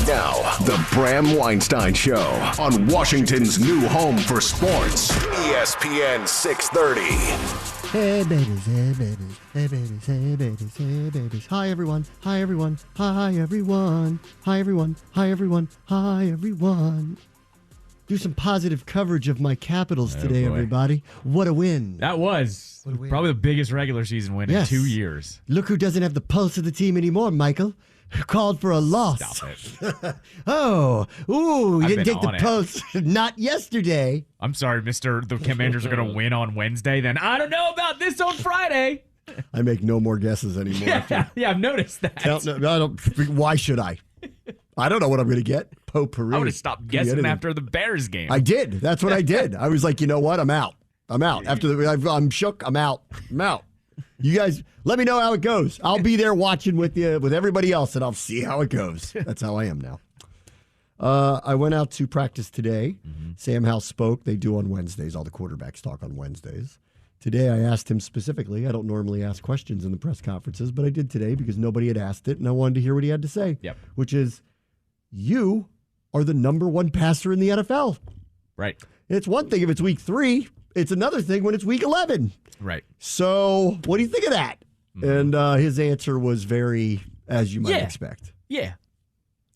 Now, the Bram Weinstein Show on Washington's new home for sports, ESPN 630. Hey babies, hey babies, hey babies, hey babies, hey babies. Hi everyone, hi everyone, hi everyone, hi everyone, hi everyone, hi everyone. Do some positive coverage of my Capitals today, everybody. What a win. That was probably the biggest regular season win in 2 years. Look who doesn't have the pulse of the team anymore, Michael. Called for a loss. Stop it. You didn't take the pulse. Not yesterday. I'm sorry, mister. The Commanders are going to win on Wednesday. Then I don't know about this on Friday. I make no more guesses anymore. Yeah, I've noticed that. Why should I? I don't know what I'm going to get. Potpourri. I would have stopped guessing after the Bears game. I did. That's what I did. I was like, you know what? I'm out. I'm shook. I'm out. You guys, let me know how it goes. I'll be there watching with you, with everybody else, and I'll see how it goes. That's how I am now. I went out to practice today. Sam Howell spoke. They do on Wednesdays. All the quarterbacks talk on Wednesdays. Today, I asked him specifically. I don't normally ask questions in the press conferences, but I did today because nobody had asked it, and I wanted to hear what he had to say. Yep. Which is, you are the number one passer in the NFL. Right. It's one thing if it's week 3. It's another thing when it's week 11. Right. So what do you think of that? And his answer was very, as you might expect. Yeah.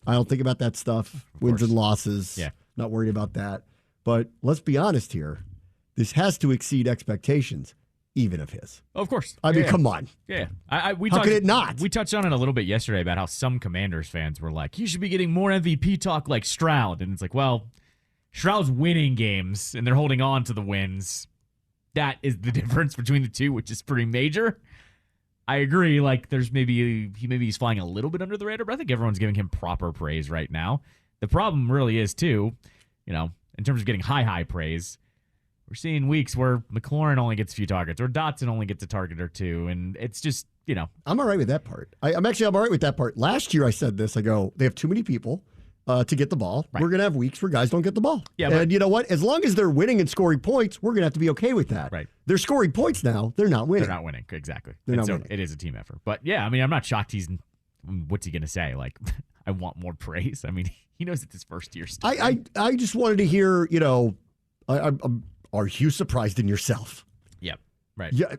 I don't think about that stuff. Wins and losses. Yeah. Not worried about that. But let's be honest here. This has to exceed expectations, even of his. Of course. I mean, come on. Yeah. How could it not? We touched on it a little bit yesterday about how some Commanders fans were like, you should be getting more MVP talk like Stroud. And it's like, well, Stroud's winning games, and they're holding on to the wins. That is the difference between the two, which is pretty major. I agree. Like, there's maybe he's flying a little bit under the radar, but I think everyone's giving him proper praise right now. The problem really is, too, in terms of getting high praise, we're seeing weeks where McLaurin only gets a few targets, or Dotson only gets a target or two, and it's just, I'm all right with that part. I'm all right with that part. Last year I said this. I go, they have too many people to get the ball. Right. We're going to have weeks where guys don't get the ball. Yeah, and you know what? As long as they're winning and scoring points, we're going to have to be okay with that. Right. They're scoring points now. They're not winning. They're not winning. Exactly. They're not so winning. It is a team effort. But, yeah, I mean, I'm not shocked what's he going to say? Like, I want more praise. I mean, he knows it's his first year still. I just wanted to hear, are you surprised in yourself? Yep. Right. Yeah.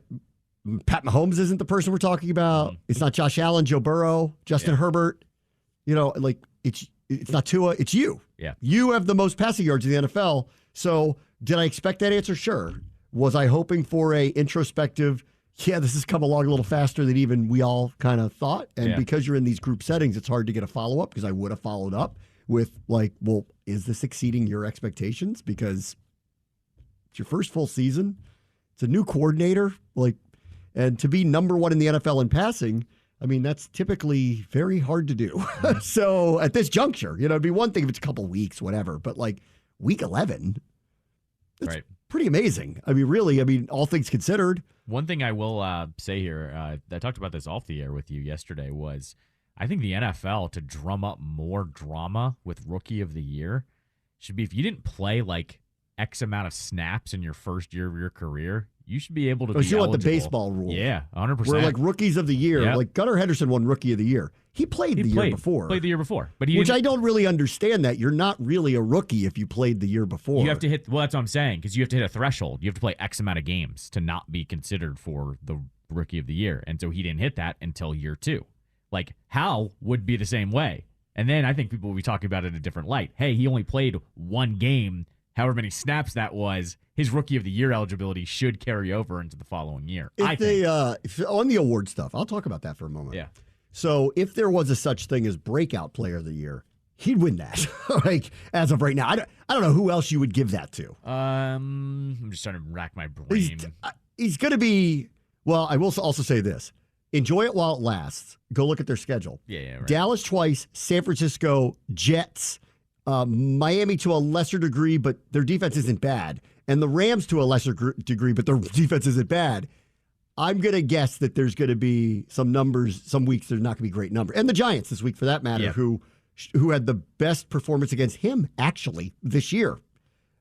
Pat Mahomes isn't the person we're talking about. It's not Josh Allen, Joe Burrow, Justin Herbert. It's not Tua, it's you. Yeah. You have the most passing yards in the NFL. So did I expect that answer? Sure. Was I hoping for a introspective, this has come along a little faster than even we all kind of thought? And because you're in these group settings, it's hard to get a follow-up because I would have followed up with is this exceeding your expectations? Because it's your first full season. It's a new coordinator. And to be number one in the NFL in passing, I mean, that's typically very hard to do. So at this juncture, it'd be one thing if it's a couple weeks, whatever. But week 11, it's pretty amazing. I mean, really, all things considered. One thing I will say here, I talked about this off the air with you yesterday, was I think the NFL, to drum up more drama with Rookie of the Year, should be if you didn't play X amount of snaps in your first year of your career, you should be able to be eligible. You want the baseball rule. Yeah, 100%. We're rookies of the year. Yep. Gunnar Henderson won Rookie of the Year. He played the year before. Played the year before. Which I don't really understand that. You're not really a rookie if you played the year before. You have to hit, that's what I'm saying, because you have to hit a threshold. You have to play X amount of games to not be considered for the Rookie of the Year. And so he didn't hit that until year 2. Hal would be the same way. And then I think people will be talking about it in a different light. Hey, he only played one game, however many snaps that was. His Rookie of the Year eligibility should carry over into the following year. On the award stuff, I'll talk about that for a moment. Yeah. So if there was a such thing as Breakout Player of the Year, he'd win that. As of right now, I don't know who else you would give that to. I'm just trying to rack my brain. He's going to be. Well, I will also say this: enjoy it while it lasts. Go look at their schedule. Yeah. Right. Dallas twice, San Francisco, Jets, Miami to a lesser degree, but their defense isn't bad. And the Rams to a lesser degree, but their defense isn't bad. I'm going to guess that there's going to be some numbers, some weeks there's not going to be great numbers. And the Giants this week, for that matter, who had the best performance against him, actually, this year,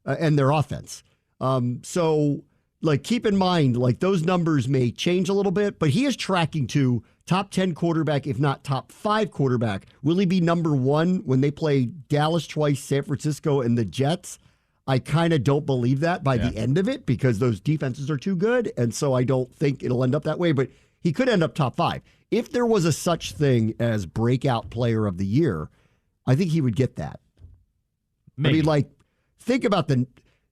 and their offense. So like, keep in mind, like, those numbers may change a little bit, but he is tracking to top 10 quarterback, if not top 5 quarterback. Will he be number 1 when they play Dallas twice, San Francisco, and the Jets? I kind of don't believe that by the end of it because those defenses are too good, and so I don't think it'll end up that way, but he could end up top 5. If there was a such thing as breakout player of the year, I think he would get that. Maybe. I mean, like, think about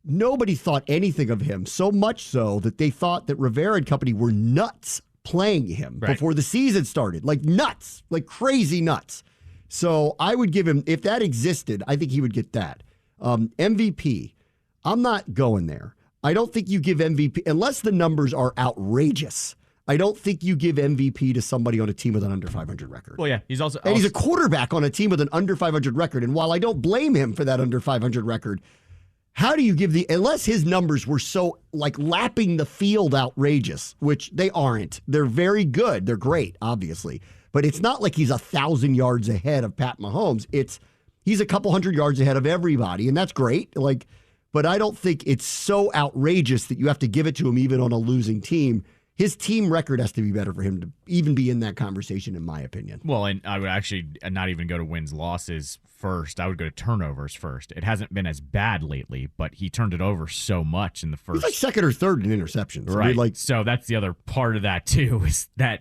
nobody thought anything of him, so much so that they thought that Rivera and company were nuts playing him before the season started. Like nuts, like crazy nuts. So I would give him, if that existed, I think he would get that. MVP, I'm not going there. I don't think you give MVP, unless the numbers are outrageous. I don't think you give MVP to somebody on a team with an under 500 record. Well, yeah, he's he's a quarterback on a team with an under 500 record. And while I don't blame him for that under 500 record, how do you give unless his numbers were so, like, lapping the field outrageous, which they aren't. They're very good. They're great, obviously. But it's not like he's 1,000 yards ahead of Pat Mahomes. He's a couple hundred yards ahead of everybody, and that's great. Like, but I don't think it's so outrageous that you have to give it to him even on a losing team. His team record has to be better for him to even be in that conversation, in my opinion. Well, and I would actually not even go to wins, losses first. I would go to turnovers first. It hasn't been as bad lately, but he turned it over so much in the first. He's like second or third in interceptions. Right. I mean, like, so that's the other part of that, too, is that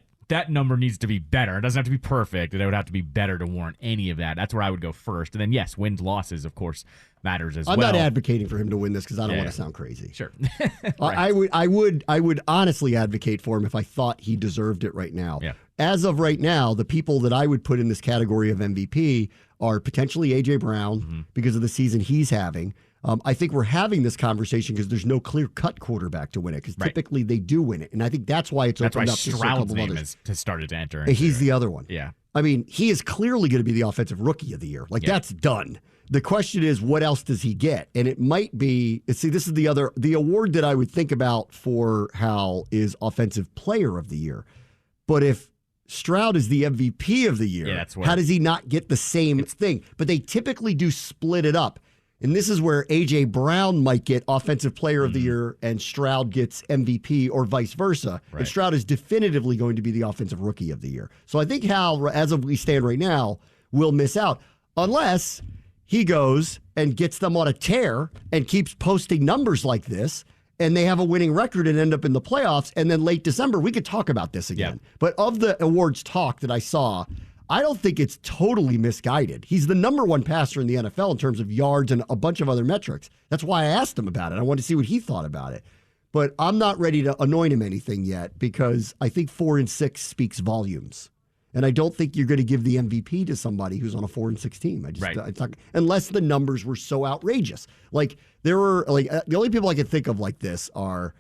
number needs to be better. It doesn't have to be perfect. It would have to be better to warrant any of that. That's where I would go first. And then, yes, wins, losses, of course, matters as well. I'm not advocating for him to win this because I don't want to sound crazy. Sure. Right. I would honestly advocate for him if I thought he deserved it right now. Yeah. As of right now, the people that I would put in this category of MVP are potentially A.J. Brown because of the season he's having. I think we're having this conversation because there's no clear-cut quarterback to win it because typically they do win it. And I think that's why it's opened up to a couple of others. Has started to enter. He's the other one. Yeah. I mean, he is clearly going to be the offensive rookie of the year. Like, that's done. The question is, what else does he get? And it might be, see, this is the award that I would think about for Hal is offensive player of the year. But if Stroud is the MVP of the year, how does he not get the same thing? But they typically do split it up. And this is where A.J. Brown might get Offensive Player of the Year and Stroud gets MVP or vice versa. Right. And Stroud is definitively going to be the Offensive Rookie of the Year. So I think Hal, as of we stand right now, will miss out unless he goes and gets them on a tear and keeps posting numbers like this and they have a winning record and end up in the playoffs. And then late December, we could talk about this again. Yeah. But of the awards talk that I saw, I don't think it's totally misguided. He's the number 1 passer in the NFL in terms of yards and a bunch of other metrics. That's why I asked him about it. I wanted to see what he thought about it. But I'm not ready to anoint him anything yet because I think 4-6 speaks volumes. And I don't think you're going to give the MVP to somebody who's on a 4-6 team. Unless the numbers were so outrageous. Like, there were, like, the only people I can think of like this are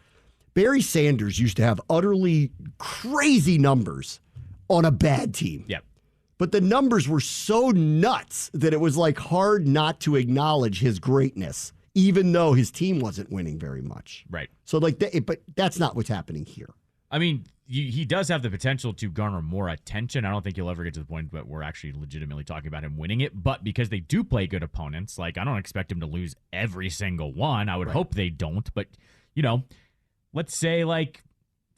Barry Sanders used to have utterly crazy numbers on a bad team. Yep. But the numbers were so nuts that it was like hard not to acknowledge his greatness, even though his team wasn't winning very much. Right. So, like, but that's not what's happening here. I mean, he does have the potential to garner more attention. I don't think he'll ever get to the point that we're actually legitimately talking about him winning it. But because they do play good opponents, like, I don't expect him to lose every single one. I would hope they don't. But, you know, let's say, like,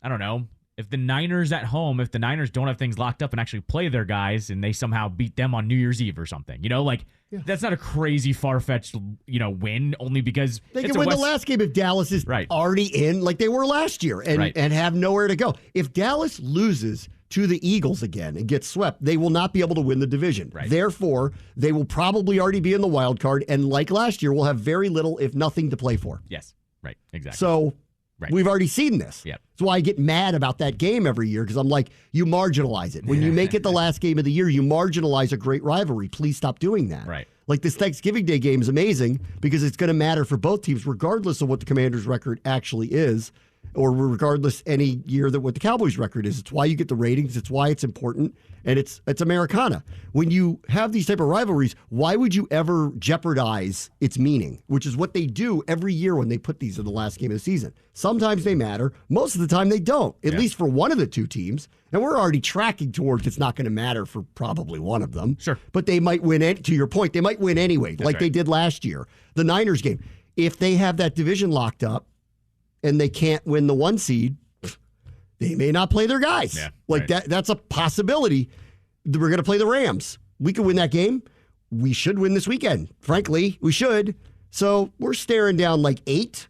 I don't know, if the Niners at home, if the Niners don't have things locked up and actually play their guys and they somehow beat them on New Year's Eve or something, you know, like, that's not a crazy far-fetched, you know, win only because they can win the last game if Dallas is already in like they were last year and have nowhere to go. If Dallas loses to the Eagles again and gets swept, they will not be able to win the division. Right. Therefore, they will probably already be in the wild card and like last year will have very little, if nothing, to play for. Yes, right, exactly. So we've already seen this. Yep. That's why I get mad about that game every year because I'm like, you marginalize it. When you make it the last game of the year, you marginalize a great rivalry. Please stop doing that. Right. Like this Thanksgiving Day game is amazing because it's going to matter for both teams regardless of what the Commanders' record actually is or regardless any year that what the Cowboys' record is. It's why you get the ratings. It's why it's important. And it's Americana. When you have these type of rivalries, why would you ever jeopardize its meaning, which is what they do every year when they put these in the last game of the season. Sometimes they matter. Most of the time they don't, at least for one of the two teams. And we're already tracking towards it's not going to matter for probably one of them. Sure. But they might win it. To your point, they might win anyway, they did last year. The Niners game. If they have that division locked up, and they can't win the 1 seed, they may not play their guys. Yeah, like right. that's a possibility. We're going to play the Rams. We could win that game. We should win this weekend. Frankly, we should. So we're staring down like 8.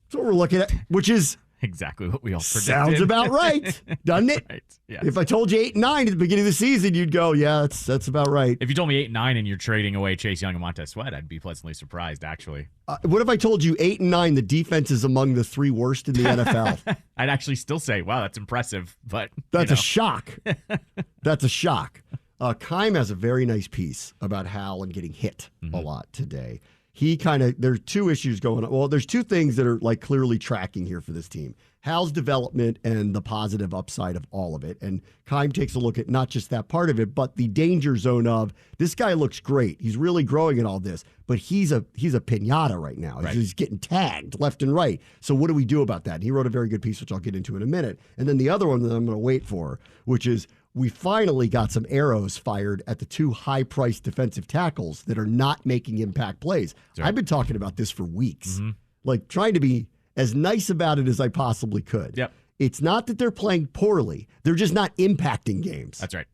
That's what we're looking at, which is exactly what we all predicted. sounds about right, doesn't it? Right. Yeah. If I told you 8-9 at the beginning of the season, you'd go, yeah, that's about right. If you told me 8-9 and you're trading away Chase Young and Montez Sweat, I'd be pleasantly surprised, actually. What if I told you 8-9, the defense is among the 3 worst in the NFL? I'd actually still say, wow, that's impressive, but that's a shock. That's a shock. Keim has a very nice piece about Howell and getting hit a lot today. There's 2 issues going on. Well, there's 2 things that are like clearly tracking here for this team. Howell's development and the positive upside of all of it. And Keim takes a look at not just that part of it, but the danger zone of this guy looks great. He's really growing in all this, but he's a pinata right now. Right. He's getting tagged left and right. So what do we do about that? And he wrote a very good piece, which I'll get into in a minute. And then the other one that I'm going to wait for, which is we finally got some arrows fired at the 2 high-priced defensive tackles that are not making impact plays. Right. I've been talking about this for weeks, like trying to be as nice about it as I possibly could. Yep. It's not that they're playing poorly. They're just not impacting games. That's right.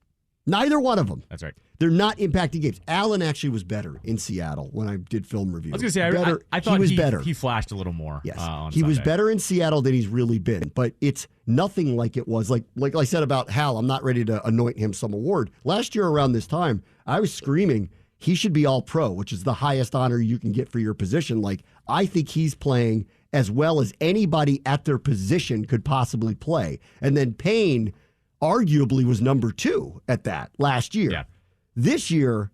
Neither one of them. That's right. They're not impacting games. Allen actually was better in Seattle when I did film review. I was going to say, I thought he was better. He flashed a little more. Yes, on he was Sunday. better in Seattle than he's really been. But it's nothing like it was. Like I said about Hal, I'm not ready to anoint him some award. Last year around this time, I was screaming he should be All-Pro, which is the highest honor you can get for your position. Like, I think he's playing as well as anybody at their position could possibly play. And then Payne arguably was number 2 at that last year. Yeah. This year,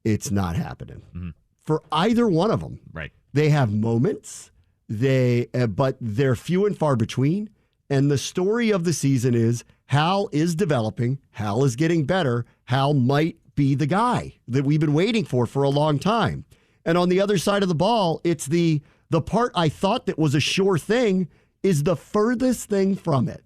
it's not happening for either one of them. Right. They have moments, but they're few and far between. And the story of the season is Hal is developing. Hal is getting better. Hal might be the guy that we've been waiting for a long time. And on the other side of the ball, it's the part I thought that was a sure thing is the furthest thing from it.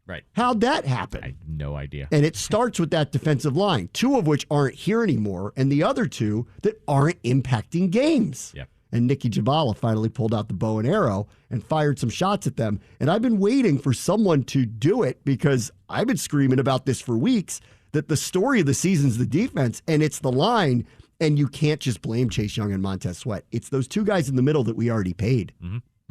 Right. How'd that happen? I have no idea. And it starts with that defensive line, 2 of which aren't here anymore, and the other 2 that aren't impacting games. Yep. And Nikki Jabala finally pulled out the bow and arrow and fired some shots at them. And I've been waiting for someone to do it because I've been screaming about this for weeks, that the story of the season's the defense, and it's the line, and you can't just blame Chase Young and Montez Sweat. It's those 2 guys in the middle that we already paid.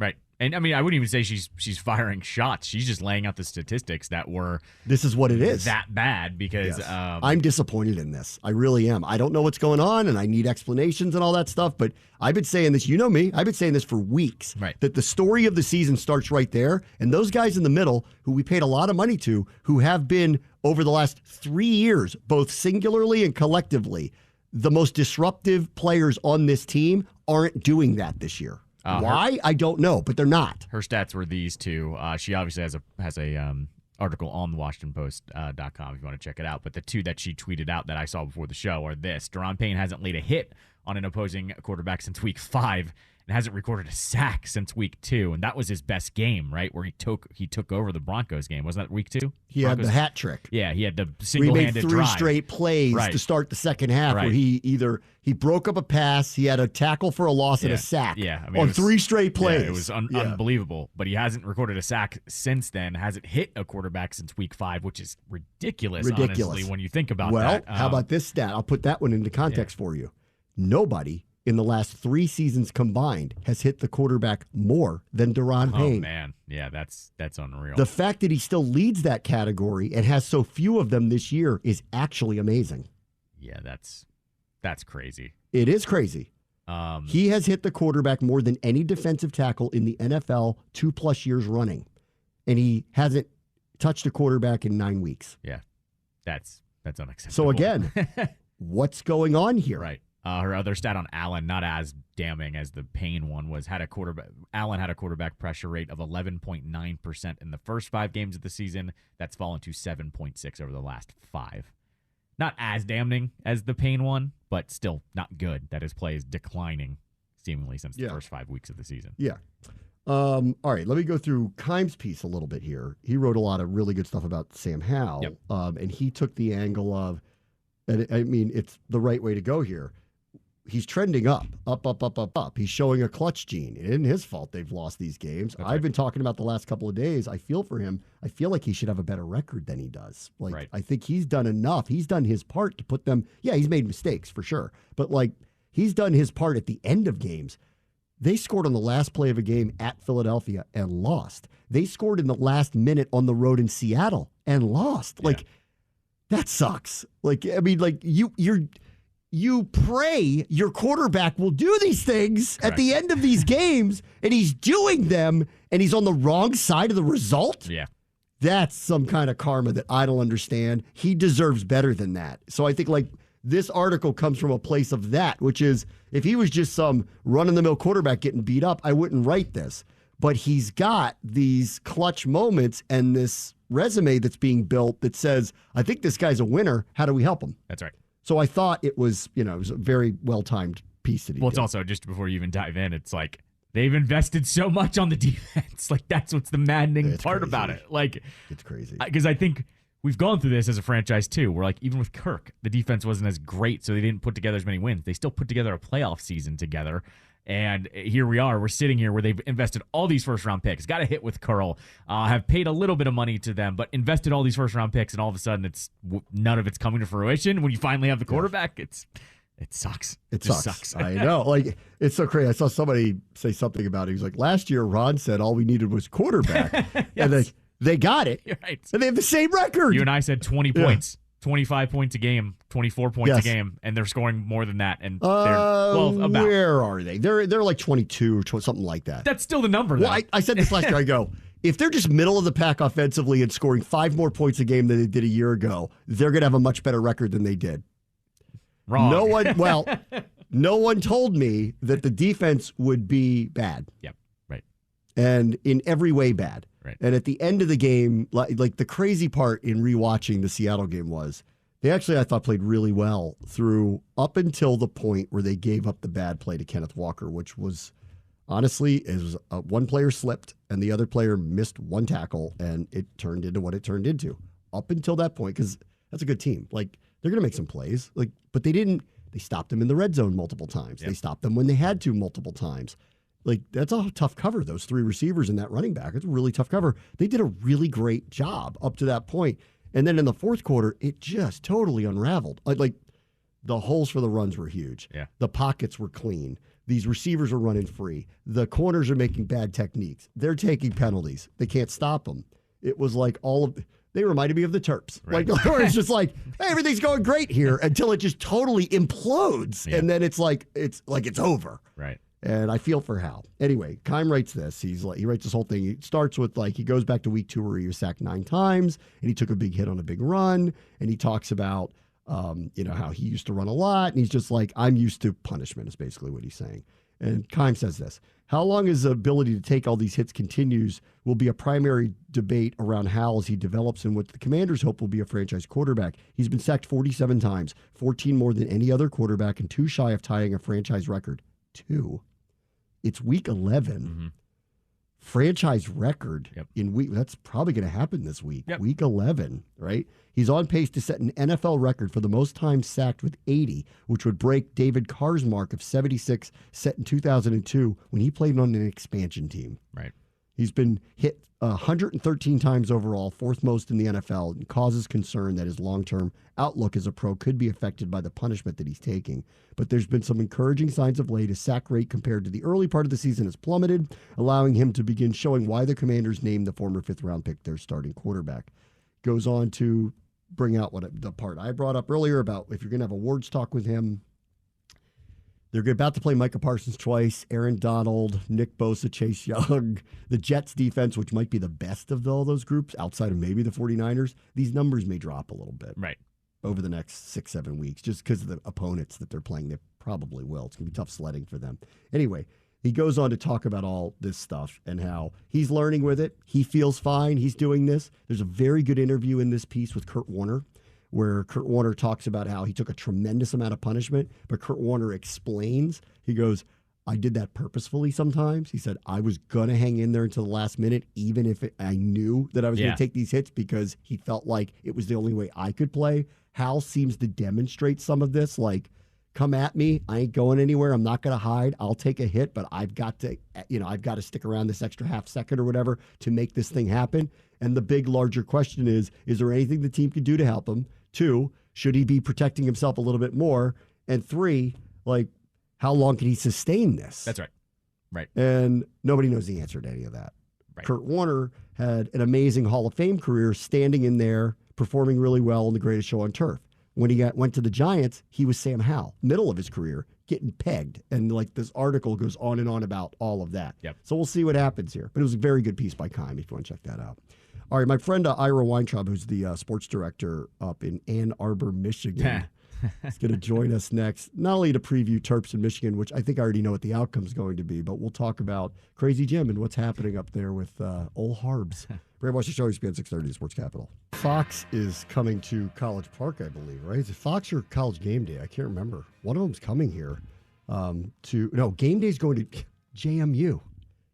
Right. And I mean, I wouldn't even say she's firing shots. She's just laying out the statistics that were this is what it is. That bad because Yes. I'm disappointed in this. I really am. I don't know what's going on, and I need explanations and all that stuff. But I've been saying this. You know me. I've been saying this for weeks. Right. That the story of the season starts right there, and those guys in the middle, who we paid a lot of money to, who have been over the last 3 years, both singularly and collectively, the most disruptive players on this team, aren't doing that this year. Why? I don't know, but they're not. Her stats were these 2. She obviously has a article on the WashingtonPost.com if you want to check it out. But the 2 that she tweeted out that I saw before the show are this: Daron Payne hasn't laid a hit on an opposing quarterback since week 5 and hasn't recorded a sack since week 2, and that was his best game, right? Where he took over the Broncos game. Wasn't that week 2? He had the hat trick. Yeah, he had the We single-handed made 3 drive. straight plays to start the second half where he broke up a pass, he had a tackle for a loss and a sack on 3 straight plays. Yeah, it was unbelievable. But he hasn't recorded a sack since then, hasn't hit a quarterback since week 5, which is ridiculous. Honestly, when you think about that. Well, how about this stat? I'll put that one into context for you. Nobody in the last 3 seasons combined has hit the quarterback more than Daron Payne. Oh, man. Yeah, that's unreal. The fact that he still leads that category and has so few of them this year is actually amazing. Yeah, that's crazy. It is crazy. He has hit the quarterback more than any defensive tackle in the NFL 2+ years running. And he hasn't touched a quarterback in 9 weeks. Yeah, that's unacceptable. So again, what's going on here? Right. Her other stat on Allen, not as damning as the Payne one, was Allen had a quarterback pressure rate of 11.9% in the first 5 games of the season. That's fallen to 7.6 over the last 5. Not as damning as the Payne one, but still not good that his play is declining seemingly since the first 5 weeks of the season. Yeah. All right, let me go through Keim's piece a little bit here. He wrote a lot of really good stuff about Sam Howell, and he took the angle of, and I mean, it's the right way to go here. he's trending up. He's showing a clutch gene. It isn't his fault they've lost these games. I've been talking about the last couple of days. I feel for him. I feel like he should have a better record than he does. Like, I think he's done enough. He's done his part to put them. Yeah, he's made mistakes for sure. But like, he's done his part at the end of games. They scored on the last play of a game at Philadelphia and lost. They scored in the last minute on the road in Seattle and lost. Like, that sucks. Like, I mean, like you pray your quarterback will do these things at the end of these games, and he's doing them, and he's on the wrong side of the result. Yeah. That's some kind of karma that I don't understand. He deserves better than that. So I think, like, this article comes from a place of that, which is if he was just some run-of-the-mill quarterback getting beat up, I wouldn't write this. But he's got these clutch moments and this resume that's being built that says, I think this guy's a winner. How do we help him? That's right. So I thought it was, it was a very well-timed piece that he did. It's also, just before you even dive in, it's like they've invested so much on the defense. Like, that's what's the maddening part crazy about it. Like, it's crazy. Because I think we've gone through this as a franchise, too, where, like, even with Kirk, the defense wasn't as great, so they didn't put together as many wins. They still put together a playoff season together. And here we are. We're sitting here where they've invested all these first-round picks. Got a hit with Curl. Have paid a little bit of money to them, but invested all these first-round picks, and all of a sudden, none of it's coming to fruition. When you finally have the quarterback, it sucks. It sucks. I know. Like, it's so crazy. I saw somebody say something about it. He was like, last year, Ron said all we needed was quarterback. Yes. And they got it. You're right. And they have the same record. You and I said 20 points. 25 points a game, 24 points a game, and they're scoring more than that. And they're, about. Where are they? They're like 22 or something like that. That's still the number, though. Well, I said this last year. I go, if they're just middle of the pack offensively and scoring 5 more points a game than they did a year ago, they're going to have a much better record than they did. Wrong. No one told me that the defense would be bad. Yep, right. And in every way bad. Right. And at the end of the game, like the crazy part in rewatching the Seattle game was they actually, I thought, played really well through up until the point where they gave up the bad play to Kenneth Walker, which was honestly, one player slipped and the other player missed one tackle, and it turned into what it turned into. Up until that point, because that's a good team. Like, they're going to make some plays, but they didn't. They stopped them in the red zone multiple times. Yep. They stopped them when they had to multiple times. Like, that's a tough cover, those 3 receivers and that running back. It's a really tough cover. They did a really great job up to that point. And then in the fourth quarter, it just totally unraveled. Like, the holes for the runs were huge. Yeah. The pockets were clean. These receivers are running free. The corners are making bad techniques. They're taking penalties. They can't stop them. It was like they reminded me of the Terps. Right. Like, where it's just like, hey, everything's going great here until it just totally implodes. Yeah. And then it's like it's over. Right. And I feel for Hal. Anyway, Keim writes this. He writes this whole thing. He starts with, he goes back to week 2 where he was sacked 9 times, and he took a big hit on a big run, and he talks about, how he used to run a lot, and he's just like, I'm used to punishment is basically what he's saying. And Keim says this: how long his ability to take all these hits continues will be a primary debate around Hal as he develops in what the Commanders hope will be a franchise quarterback. He's been sacked 47 times, 14 more than any other quarterback, and 2 shy of tying a franchise record. 2. It's week 11. Mm-hmm. Franchise record in week. That's probably going to happen this week. Yep. Week 11, right? He's on pace to set an NFL record for the most times sacked with 80, which would break David Carr's mark of 76 set in 2002 when he played on an expansion team. Right. He's been hit 113 times overall, 4th most in the NFL, and causes concern that his long-term outlook as a pro could be affected by the punishment that he's taking. But there's been some encouraging signs of late. His sack rate compared to the early part of the season has plummeted, allowing him to begin showing why the Commanders named the former 5th-round pick their starting quarterback. Goes on to bring out the part I brought up earlier about if you're going to have awards talk with him. They're about to play Micah Parsons twice, Aaron Donald, Nick Bosa, Chase Young, the Jets defense, which might be the best of all those groups outside of maybe the 49ers. These numbers may drop a little bit over the next 6-7 weeks just because of the opponents that they're playing. They probably will. It's going to be tough sledding for them. Anyway, he goes on to talk about all this stuff and how he's learning with it. He feels fine. He's doing this. There's a very good interview in this piece with Kurt Warner, where Kurt Warner talks about how he took a tremendous amount of punishment, but Kurt Warner explains, he goes, I did that purposefully sometimes. He said, I was going to hang in there until the last minute, even if I knew that I was going to take these hits because he felt like it was the only way I could play. Hal seems to demonstrate some of this, like come at me. I ain't going anywhere. I'm not going to hide. I'll take a hit, but I've got to stick around this extra half second or whatever to make this thing happen. And the big, larger question is there anything the team could do to help him? 2, should he be protecting himself a little bit more? And 3, like, how long can he sustain this? That's right. Right. And nobody knows the answer to any of that. Right. Kurt Warner had an amazing Hall of Fame career standing in there, performing really well on The Greatest Show on Turf. When he went to the Giants, he was Sam Howell, middle of his career, getting pegged. And like this article goes on and on about all of that. Yep. So we'll see what happens here. But it was a very good piece by Keim if you want to check that out. All right, my friend Ira Weintraub, who's the sports director up in Ann Arbor, Michigan, is going to join us next, not only to preview Terps in Michigan, which I think I already know what the outcome's going to be, but we'll talk about Crazy Jim and what's happening up there with old Harbs. Brand Washington Show, ESPN 630, Sports Capital. Fox is coming to College Park, I believe, right? Is it Fox or College Game Day? I can't remember. One of them's coming here. Game Day's going to JMU.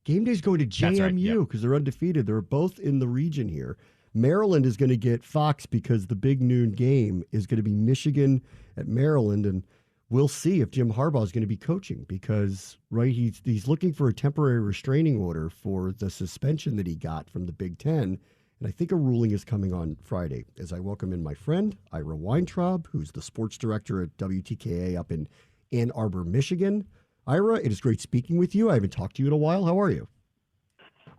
Game Day's going to JMU because they're undefeated. They're both in the region here. Maryland is going to get Fox because the big noon game is going to be Michigan at Maryland, and we'll see if Jim Harbaugh is going to be coaching because he's looking for a temporary restraining order for the suspension that he got from the Big Ten, and I think a ruling is coming on Friday. As I welcome in my friend Ira Weintraub, who's the sports director at WTKA up in Ann Arbor, Michigan. Ira, it is great speaking with you. I haven't talked to you in a while. How are you?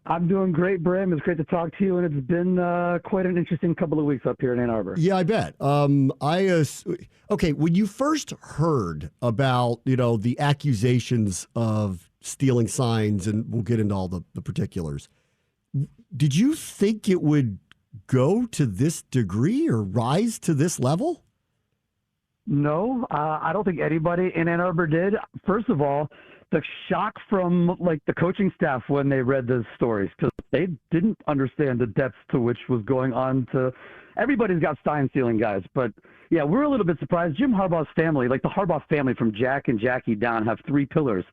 I'm doing great, Bram. It's great to talk to you, and it's been quite an interesting couple of weeks up here in Ann Arbor. Yeah, I bet. When you first heard about, the accusations of stealing signs, and we'll get into all the particulars, did you think it would go to this degree or rise to this level? No, I don't think anybody in Ann Arbor did. First of all, the shock from the coaching staff when they read the stories, because they didn't understand the depths to which was going on. Everybody's got sign stealing guys, but yeah, we're a little bit surprised. Jim Harbaugh's family, like the Harbaugh family from Jack and Jackie down, have 3 pillars: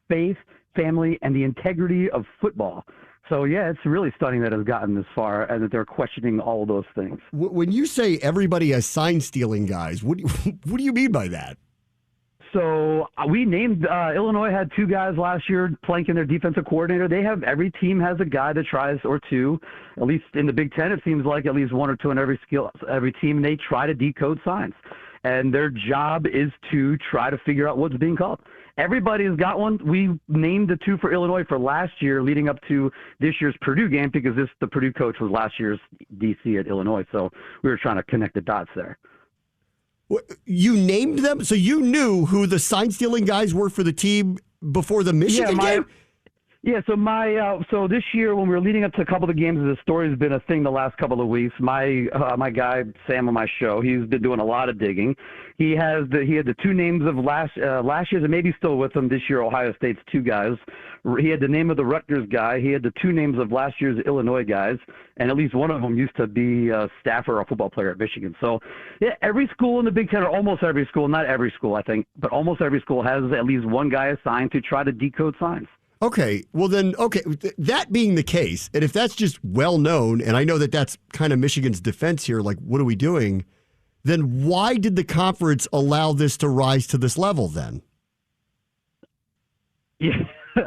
faith, family, and the integrity of football. So yeah, it's really stunning that it's gotten this far and that they're questioning all of those things. When you say everybody has sign stealing guys, what do you mean by that? So we named Illinois had 2 guys last year planking their defensive coordinator. Every team has a guy that tries, or 2, at least in the Big Ten. It seems like at least 1 or 2 in every team. They try to decode signs, and their job is to try to figure out what's being called. Everybody's got one. We named the 2 for Illinois for last year, leading up to this year's Purdue game, because the Purdue coach was last year's DC at Illinois. So we were trying to connect the dots there. You named them? So you knew who the sign-stealing guys were for the team before the Michigan game? Yeah, so this year when we were leading up to a couple of the games, the story's been a thing the last couple of weeks. My guy, Sam, on my show, he's been doing a lot of digging. He had the 2 names of last year's, and maybe still with him this year, Ohio State's 2 guys. He had the name of the Rutgers guy. He had the 2 names of last year's Illinois guys, and at least one of them used to be a staffer or a football player at Michigan. So, yeah, every school in the Big Ten, or almost every school, not every school, I think, but almost every school has at least one guy assigned to try to decode signs. Okay, well then, that being the case, and if that's just well known, and I know that that's kind of Michigan's defense here, like, what are we doing? Then why did the conference allow this to rise to this level then? Yeah.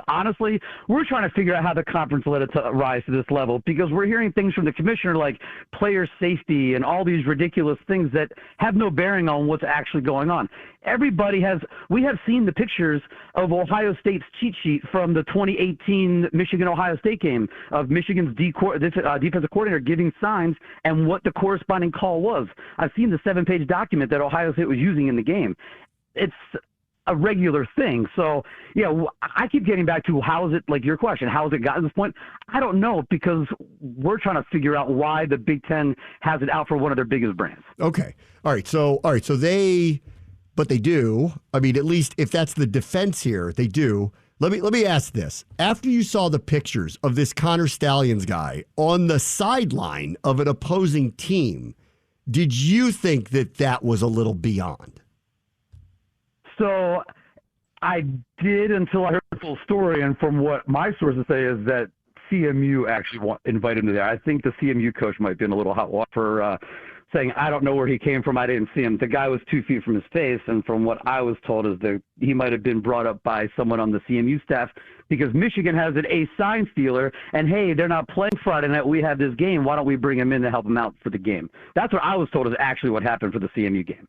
Honestly, we're trying to figure out how the conference let it rise to this level, because we're hearing things from the commissioner like player safety and all these ridiculous things that have no bearing on what's actually going on. We have seen the pictures of Ohio State's cheat sheet from the 2018 Michigan-Ohio State game of Michigan's defensive coordinator giving signs and what the corresponding call was. I've seen the 7-page document that Ohio State was using in the game. It's a regular thing. So, yeah, I keep getting back to how is it, like your question, how has it gotten to this point? I don't know, because we're trying to figure out why the Big Ten has it out for one of their biggest brands. Okay. All right. So they do. I mean, at least if that's the defense here, they do. Let me ask this. After you saw the pictures of this Connor Stallions guy on the sideline of an opposing team, did you think that was a little beyond? So I did, until I heard the full story, and from what my sources say is that CMU actually invited him there. I think the CMU coach might be in a little hot water for saying, I don't know where he came from. I didn't see him. The guy was 2 feet from his face. And from what I was told is that he might have been brought up by someone on the CMU staff because Michigan has an ace sign stealer. And, hey, they're not playing Friday night. We have this game. Why don't we bring him in to help him out for the game? That's what I was told is actually what happened for the CMU game.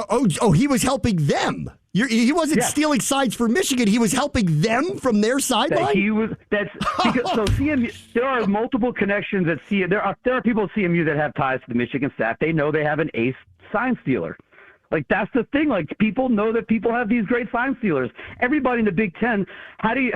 Oh, he was helping them. He wasn't stealing signs for Michigan. He was helping them from their sideline. That's because so CMU. There are multiple connections at CMU. There are people at CMU that have ties to the Michigan staff. They know they have an ace sign stealer. Like, that's the thing. Like, people know that people have these great sign stealers. Everybody in the Big Ten, I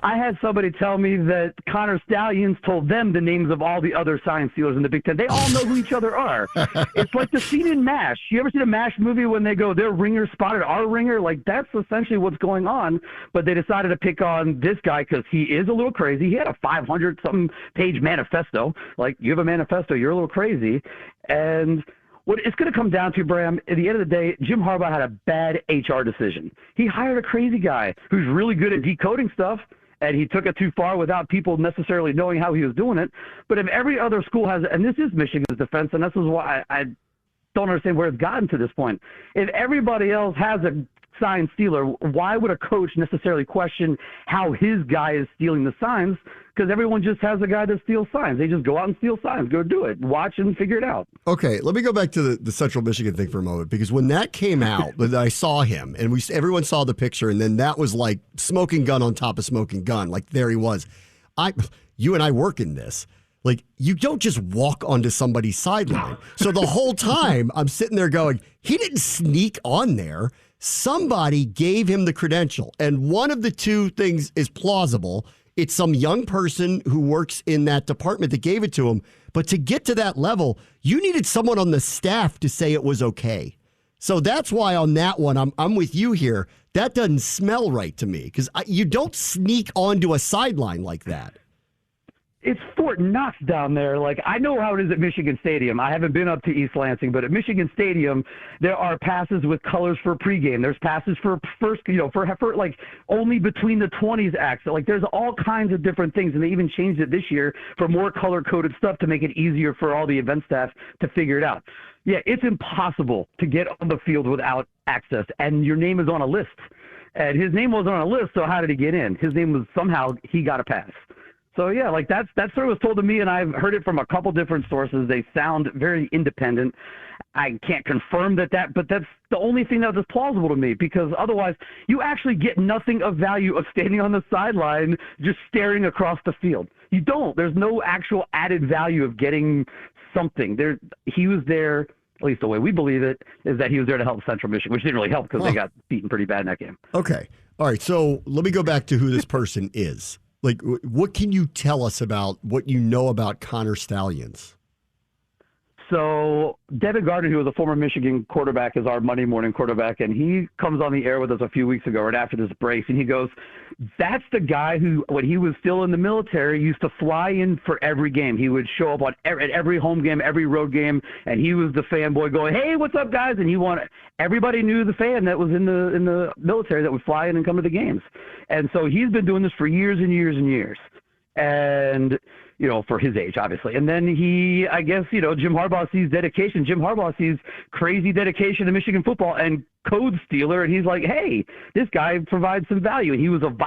had somebody tell me that Connor Stallions told them the names of all the other sign stealers in the Big Ten. They all know who each other are. It's like the scene in MASH. You ever seen a MASH movie when they go, their ringer spotted our ringer? Like, that's essentially what's going on. But they decided to pick on this guy because he is a little crazy. He had a 500-something page manifesto. Like, you have a manifesto, you're a little crazy. And what it's going to come down to, Bram, at the end of the day, Jim Harbaugh had a bad HR decision. He hired a crazy guy who's really good at decoding stuff, and he took it too far without people necessarily knowing how he was doing it. But if every other school has, and this is Michigan's defense, and this is why I don't understand where it's gotten to this point. If everybody else has a sign stealer, why would a coach necessarily question how his guy is stealing the signs? Because everyone just has a guy that steals signs. They just go out and steal signs. Go do it. Watch and figure it out. Okay, let me go back to the Central Michigan thing for a moment, because when that came out, I saw him, and everyone saw the picture, and then that was like smoking gun on top of smoking gun. Like, there he was. You and I work in this. Like, you don't just walk onto somebody's sideline. So the whole time, I'm sitting there going, he didn't sneak on there. Somebody gave him the credential. And one of the two things is plausible. It's some young person who works in that department that gave it to him. But to get to that level, you needed someone on the staff to say it was okay. So that's why on that one, I'm with you here. That doesn't smell right to me, because you don't sneak onto a sideline like that. It's Fort Knox down there. Like, I know how it is at Michigan Stadium. I haven't been up to East Lansing, but at Michigan Stadium, there are passes with colors for pregame. There's passes for first, for like only between the 20s acts. So, like, there's all kinds of different things, and they even changed it this year for more color-coded stuff to make it easier for all the event staff to figure it out. Yeah, it's impossible to get on the field without access, and your name is on a list. And his name wasn't on a list, so how did he get in? His name was somehow he got a pass. So, yeah, like that sort of was told to me, and I've heard it from a couple different sources. They sound very independent. I can't confirm that, but that's the only thing that is plausible to me, because otherwise you actually get nothing of value of standing on the sideline just staring across the field. You don't. There's no actual added value of getting something. He was there, at least the way we believe it, is that he was there to help Central Michigan, which didn't really help because they got beaten pretty bad in that game. Okay. All right, so let me go back to who this person is. Like, what can you tell us about what you know about Connor Stallions? So Devin Gardner, who was a former Michigan quarterback, is our Monday morning quarterback, and he comes on the air with us a few weeks ago right after this break, and he goes, that's the guy who, when he was still in the military, used to fly in for every game. He would show up at every home game, every road game, and he was the fanboy going, hey, what's up, guys? And everybody knew the fan that was in the military that would fly in and come to the games. And so he's been doing this for years and years and years. And for his age, obviously. And then I guess, Jim Harbaugh sees dedication. Jim Harbaugh sees crazy dedication to Michigan football and code stealer. And he's like, hey, this guy provides some value. And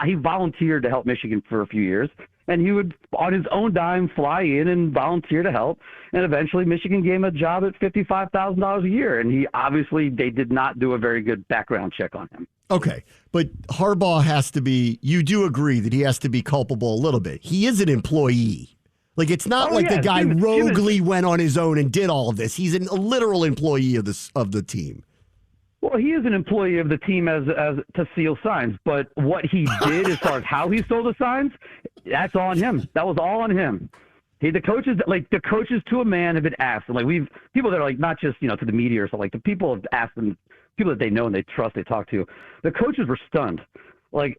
he volunteered to help Michigan for a few years. And he would, on his own dime, fly in and volunteer to help. And eventually Michigan gave him a job at $55,000 a year. And they did not do a very good background check on him. Okay, but Harbaugh you do agree that he has to be culpable a little bit. He is an employee. Like, it's not the guy roguely went on his own and did all of this. He's a literal employee of the team. Well, he is an employee of the team as to steal signs, but what he did as far as how he stole the signs, that's on him. That was all on him. The coaches to a man have been asked, and people that are not just to the media or something, the people have asked them, people that they know and they trust, they talk to. The coaches were stunned.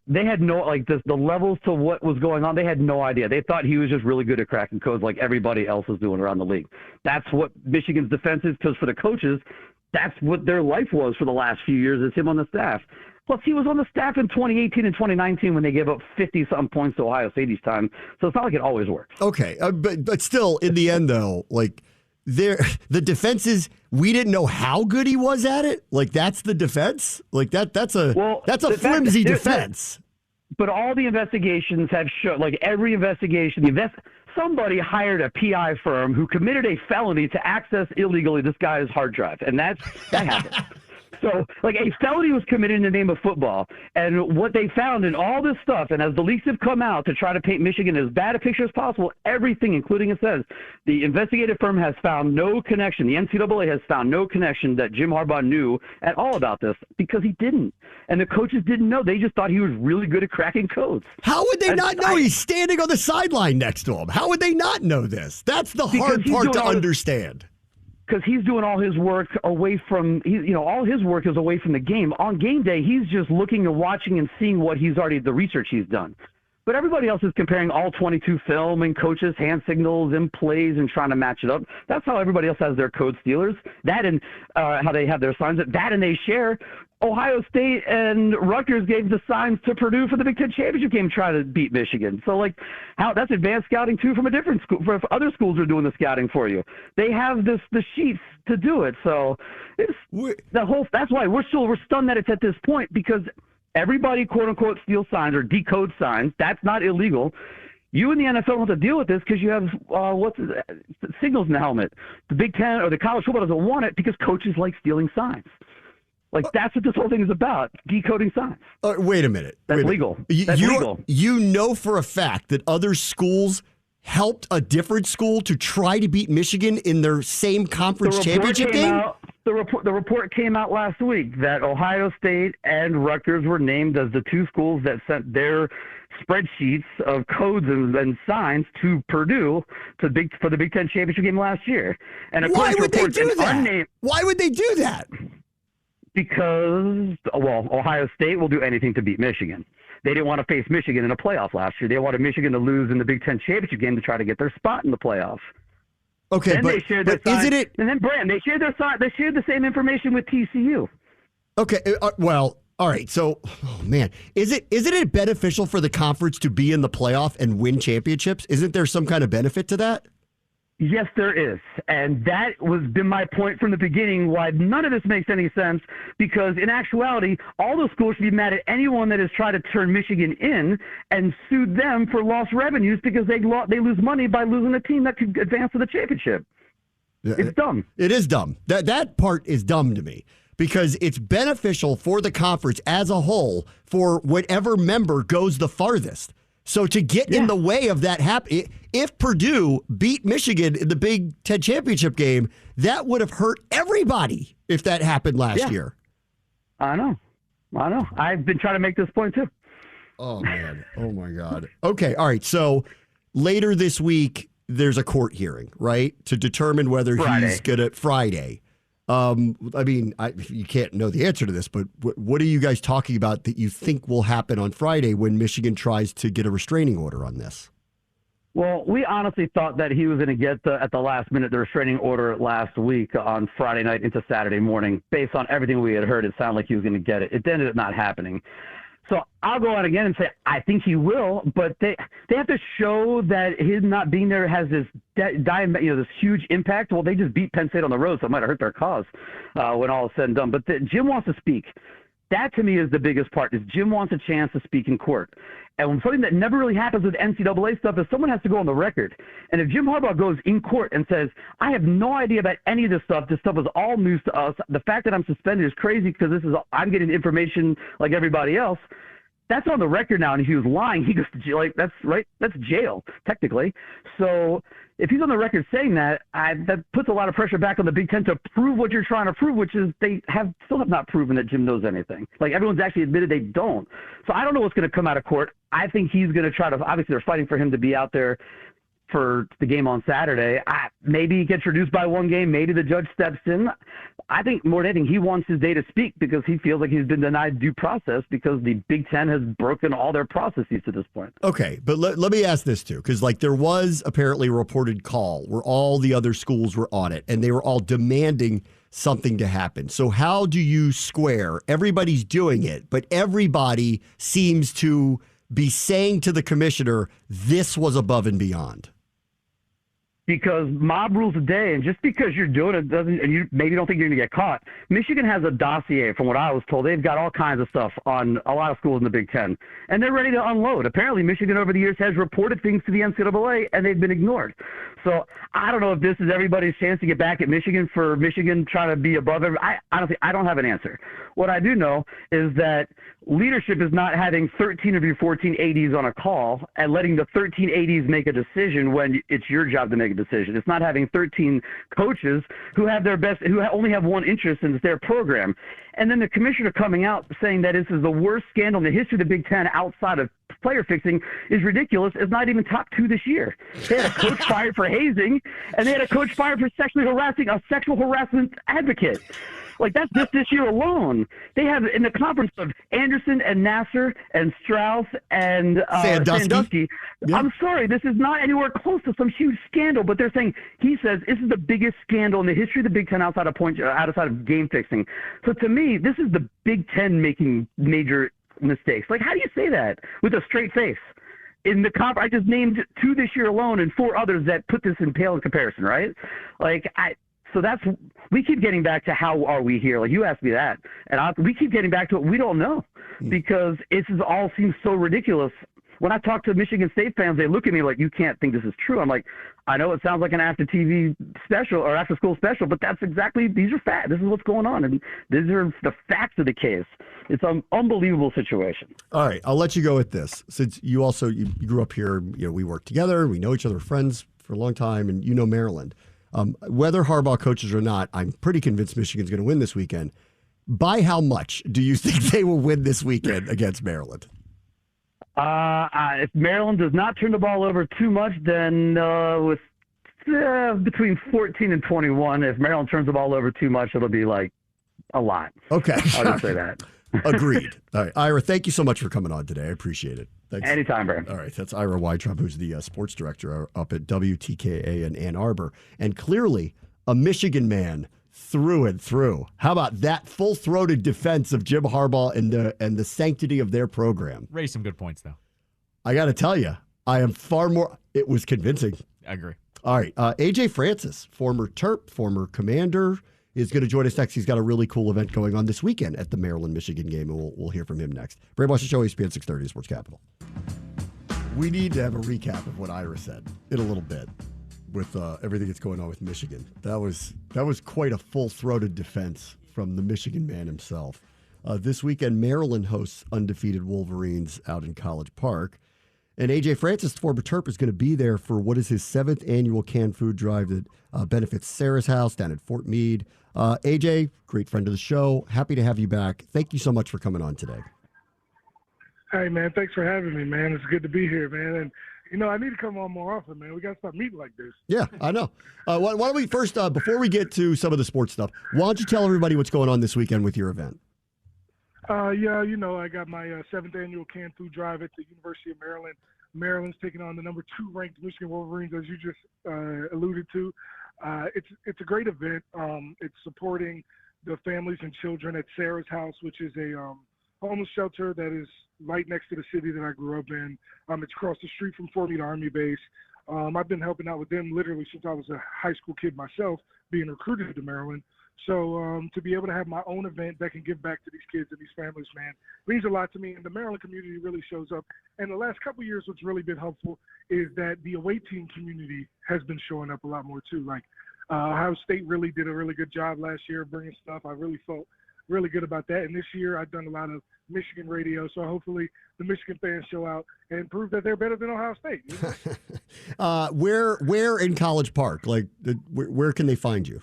They had no, the levels to what was going on, they had no idea. They thought he was just really good at cracking codes like everybody else was doing around the league. That's what Michigan's defense is, because for the coaches, that's what their life was for the last few years, is him on the staff. Plus, he was on the staff in 2018 and 2019 when they gave up 50-something points to Ohio State each time. So it's not like it always works. Okay, but still, in the end, though, the defense is we didn't know how good he was at it. Like that's the defense. Like that's a flimsy defense. But all the investigations have shown, like every investigation, somebody hired a PI firm who committed a felony to access illegally this guy's hard drive, and that happened. So, like, a felony was committed in the name of football, and what they found in all this stuff, and as the leaks have come out to try to paint Michigan as bad a picture as possible, everything, including it says, the investigative firm has found no connection. The NCAA has found no connection that Jim Harbaugh knew at all about this because he didn't. And the coaches didn't know. They just thought he was really good at cracking codes. How would they not know he's standing on the sideline next to him? How would they not know this? That's the hard part to understand. Because he's doing all his work away from, all his work is away from the game. On game day, he's just looking and watching and seeing what the research he's done. But everybody else is comparing all 22 film and coaches' hand signals and plays and trying to match it up. That's how everybody else has their code stealers. That and how they have their signs. That and they share. Ohio State and Rutgers gave the signs to Purdue for the Big Ten championship game trying to beat Michigan. So, that's advanced scouting, too, from a different school. For other schools are doing the scouting for you. They have the sheets to do it. So, that's why we're stunned that it's at this point because everybody, quote-unquote, steals signs or decode signs. That's not illegal. You and the NFL don't have to deal with this because you have signals in the helmet. The Big Ten or the college football doesn't want it because coaches like stealing signs. That's what this whole thing is about, decoding signs. Wait a minute. That's legal. That's legal. You know for a fact that other schools helped a different school to try to beat Michigan in their same conference championship game? The report came out last week that Ohio State and Rutgers were named as the two schools that sent their spreadsheets of codes and signs to Purdue for the Big Ten championship game last year. And why would they do that? Why would they do that? Because, Ohio State will do anything to beat Michigan. They didn't want to face Michigan in a playoff last year. They wanted Michigan to lose in the Big Ten championship game to try to get their spot in the playoff. Okay, then they shared their sign, and then Bram, they shared their sign. They shared the same information with TCU. Okay, all right. So, man, is it beneficial for the conference to be in the playoff and win championships? Isn't there some kind of benefit to that? Yes, there is. And that was been my point from the beginning, why none of this makes any sense, because in actuality, all those schools should be mad at anyone that has tried to turn Michigan in and sued them for lost revenues because they lose money by losing a team that could advance to the championship. It's dumb. It is dumb. That part is dumb to me because it's beneficial for the conference as a whole for whatever member goes the farthest. So to get in the way of that happening, if Purdue beat Michigan in the Big Ten championship game, that would have hurt everybody if that happened last year. I know. I've been trying to make this point too. Oh, man. Oh, my God. Okay. All right. So later this week, there's a court hearing, right, to determine whether he's going to Friday. You can't know the answer to this, but what are you guys talking about that you think will happen on Friday when Michigan tries to get a restraining order on this? Well, we honestly thought that he was going to get at the last minute the restraining order last week on Friday night into Saturday morning. Based on everything we had heard, it sounded like he was going to get it. It ended up not happening. So I'll go out again and say I think he will, but they have to show that his not being there has this this huge impact. Well, they just beat Penn State on the road, so it might have hurt their cause when all is said and done. But Jim wants to speak. That to me is the biggest part. Is Jim wants a chance to speak in court. And something that never really happens with NCAA stuff is someone has to go on the record. And if Jim Harbaugh goes in court and says, I have no idea about any of this stuff was all news to us. The fact that I'm suspended is crazy because I'm getting information like everybody else. That's on the record now. And if he was lying, he goes to jail. That's right. That's jail, technically. So if he's on the record saying that, that puts a lot of pressure back on the Big Ten to prove what you're trying to prove, which is they still have not proven that Jim knows anything. Everyone's actually admitted they don't. So I don't know what's going to come out of court. I think he's going to try to – obviously they're fighting for him to be out there for the game on Saturday. Maybe he gets reduced by one game. Maybe the judge steps in. I think more than anything, he wants his day to speak because he feels like he's been denied due process because the Big Ten has broken all their processes to this point. Okay, but let me ask this too, because there was apparently a reported call where all the other schools were on it, and they were all demanding something to happen. So how do you square everybody's doing it, but everybody seems to be saying to the commissioner, this was above and beyond? because mob rules the day, and just because you're doing it doesn't, and you maybe don't think you're going to get caught. Michigan has a dossier, from what I was told. They've got all kinds of stuff on a lot of schools in the Big Ten, and they're ready to unload. Apparently, Michigan over the years has reported things to the NCAA, and they've been ignored. So I don't know if this is everybody's chance to get back at Michigan for Michigan trying to be above everybody. I don't have an answer. What I do know is that leadership is not having 13 of your 14 ADs on a call and letting the 13 ADs make a decision when it's your job to make a decision. It's not having 13 coaches who have who only have one interest in their program. And then the commissioner coming out saying that this is the worst scandal in the history of the Big Ten outside of player fixing is ridiculous. It's not even top 2 this year. They had a coach fired for hazing, and they had a coach fired for sexually harassing a sexual harassment advocate. Like, that's just this year alone. They have in the conference of Anderson and Nasser and Strauss and Sandusky. Yep. I'm sorry, this is not anywhere close to some huge scandal, but they're saying, he says, this is the biggest scandal in the history of the Big Ten outside of game fixing. So to me, this is the Big Ten making major mistakes. Like, how do you say that with a straight face? In the I just named 2 this year alone and 4 others that put this in pale in comparison, right? So we keep getting back to how are we here? Like, you asked me that, and we keep getting back to it. We don't know because it all seems so ridiculous. When I talk to Michigan State fans, they look at me like, you can't think this is true. I'm like, I know it sounds like an after TV special or after school special, but these are facts. This is what's going on, and these are the facts of the case. It's an unbelievable situation. All right, I'll let you go with this. Since you grew up here, we work together, we know each other, friends for a long time, and you know Maryland. Whether Harbaugh coaches or not, I'm pretty convinced Michigan's going to win this weekend. By how much do you think they will win this weekend against Maryland? If Maryland does not turn the ball over too much, then with between 14 and 21. If Maryland turns the ball over too much, it'll be like a lot. Okay. I'll just say that. Agreed. All right, Ira, thank you so much for coming on today. I appreciate it. Thanks. Anytime, Bram. All right, that's Ira Weintraub, who's the sports director up at WTKA in Ann Arbor, and clearly a Michigan man through and through. How about that full-throated defense of Jim Harbaugh and the sanctity of their program? Raised some good points, though. I got to tell you, I am far more. It was convincing. I agree. All right, AJ Francis, former Terp, former Commander, is going to join us next. He's got a really cool event going on this weekend at the Maryland-Michigan game, and we'll hear from him next. Brave Washington Show, ESPN 630, Sports Capital. We need to have a recap of what Ira said in a little bit with everything that's going on with Michigan. That was quite a full-throated defense from the Michigan man himself. This weekend, Maryland hosts undefeated Wolverines out in College Park. And A.J. Francis, former Terp, is going to be there for what is his 7th annual canned food drive that benefits Sarah's House down at Fort Meade. A.J., great friend of the show. Happy to have you back. Thank you so much for coming on today. Hey, man, thanks for having me, man. It's good to be here, man. And, I need to come on more often, man. We got to start meeting like this. Yeah, I know. Why don't we first, before we get to some of the sports stuff, why don't you tell everybody what's going on this weekend with your event? I got my 7th annual canned food drive at the University of Maryland. Maryland's taking on the number 2 ranked Michigan Wolverines, as you just alluded to. It's a great event. It's supporting the families and children at Sarah's House, which is a homeless shelter that is right next to the city that I grew up in. It's across the street from Fort Meade Army Base. I've been helping out with them literally since I was a high school kid myself, being recruited to Maryland. So to be able to have my own event that can give back to these kids and these families, man, means a lot to me. And the Maryland community really shows up. And the last couple of years, what's really been helpful is that the away team community has been showing up a lot more too. Like Ohio State really did a really good job last year bringing stuff. I really felt really good about that. And this year, I've done a lot of Michigan radio. So hopefully the Michigan fans show out and prove that they're better than Ohio State. You know? Where in College Park? Like, where can they find you?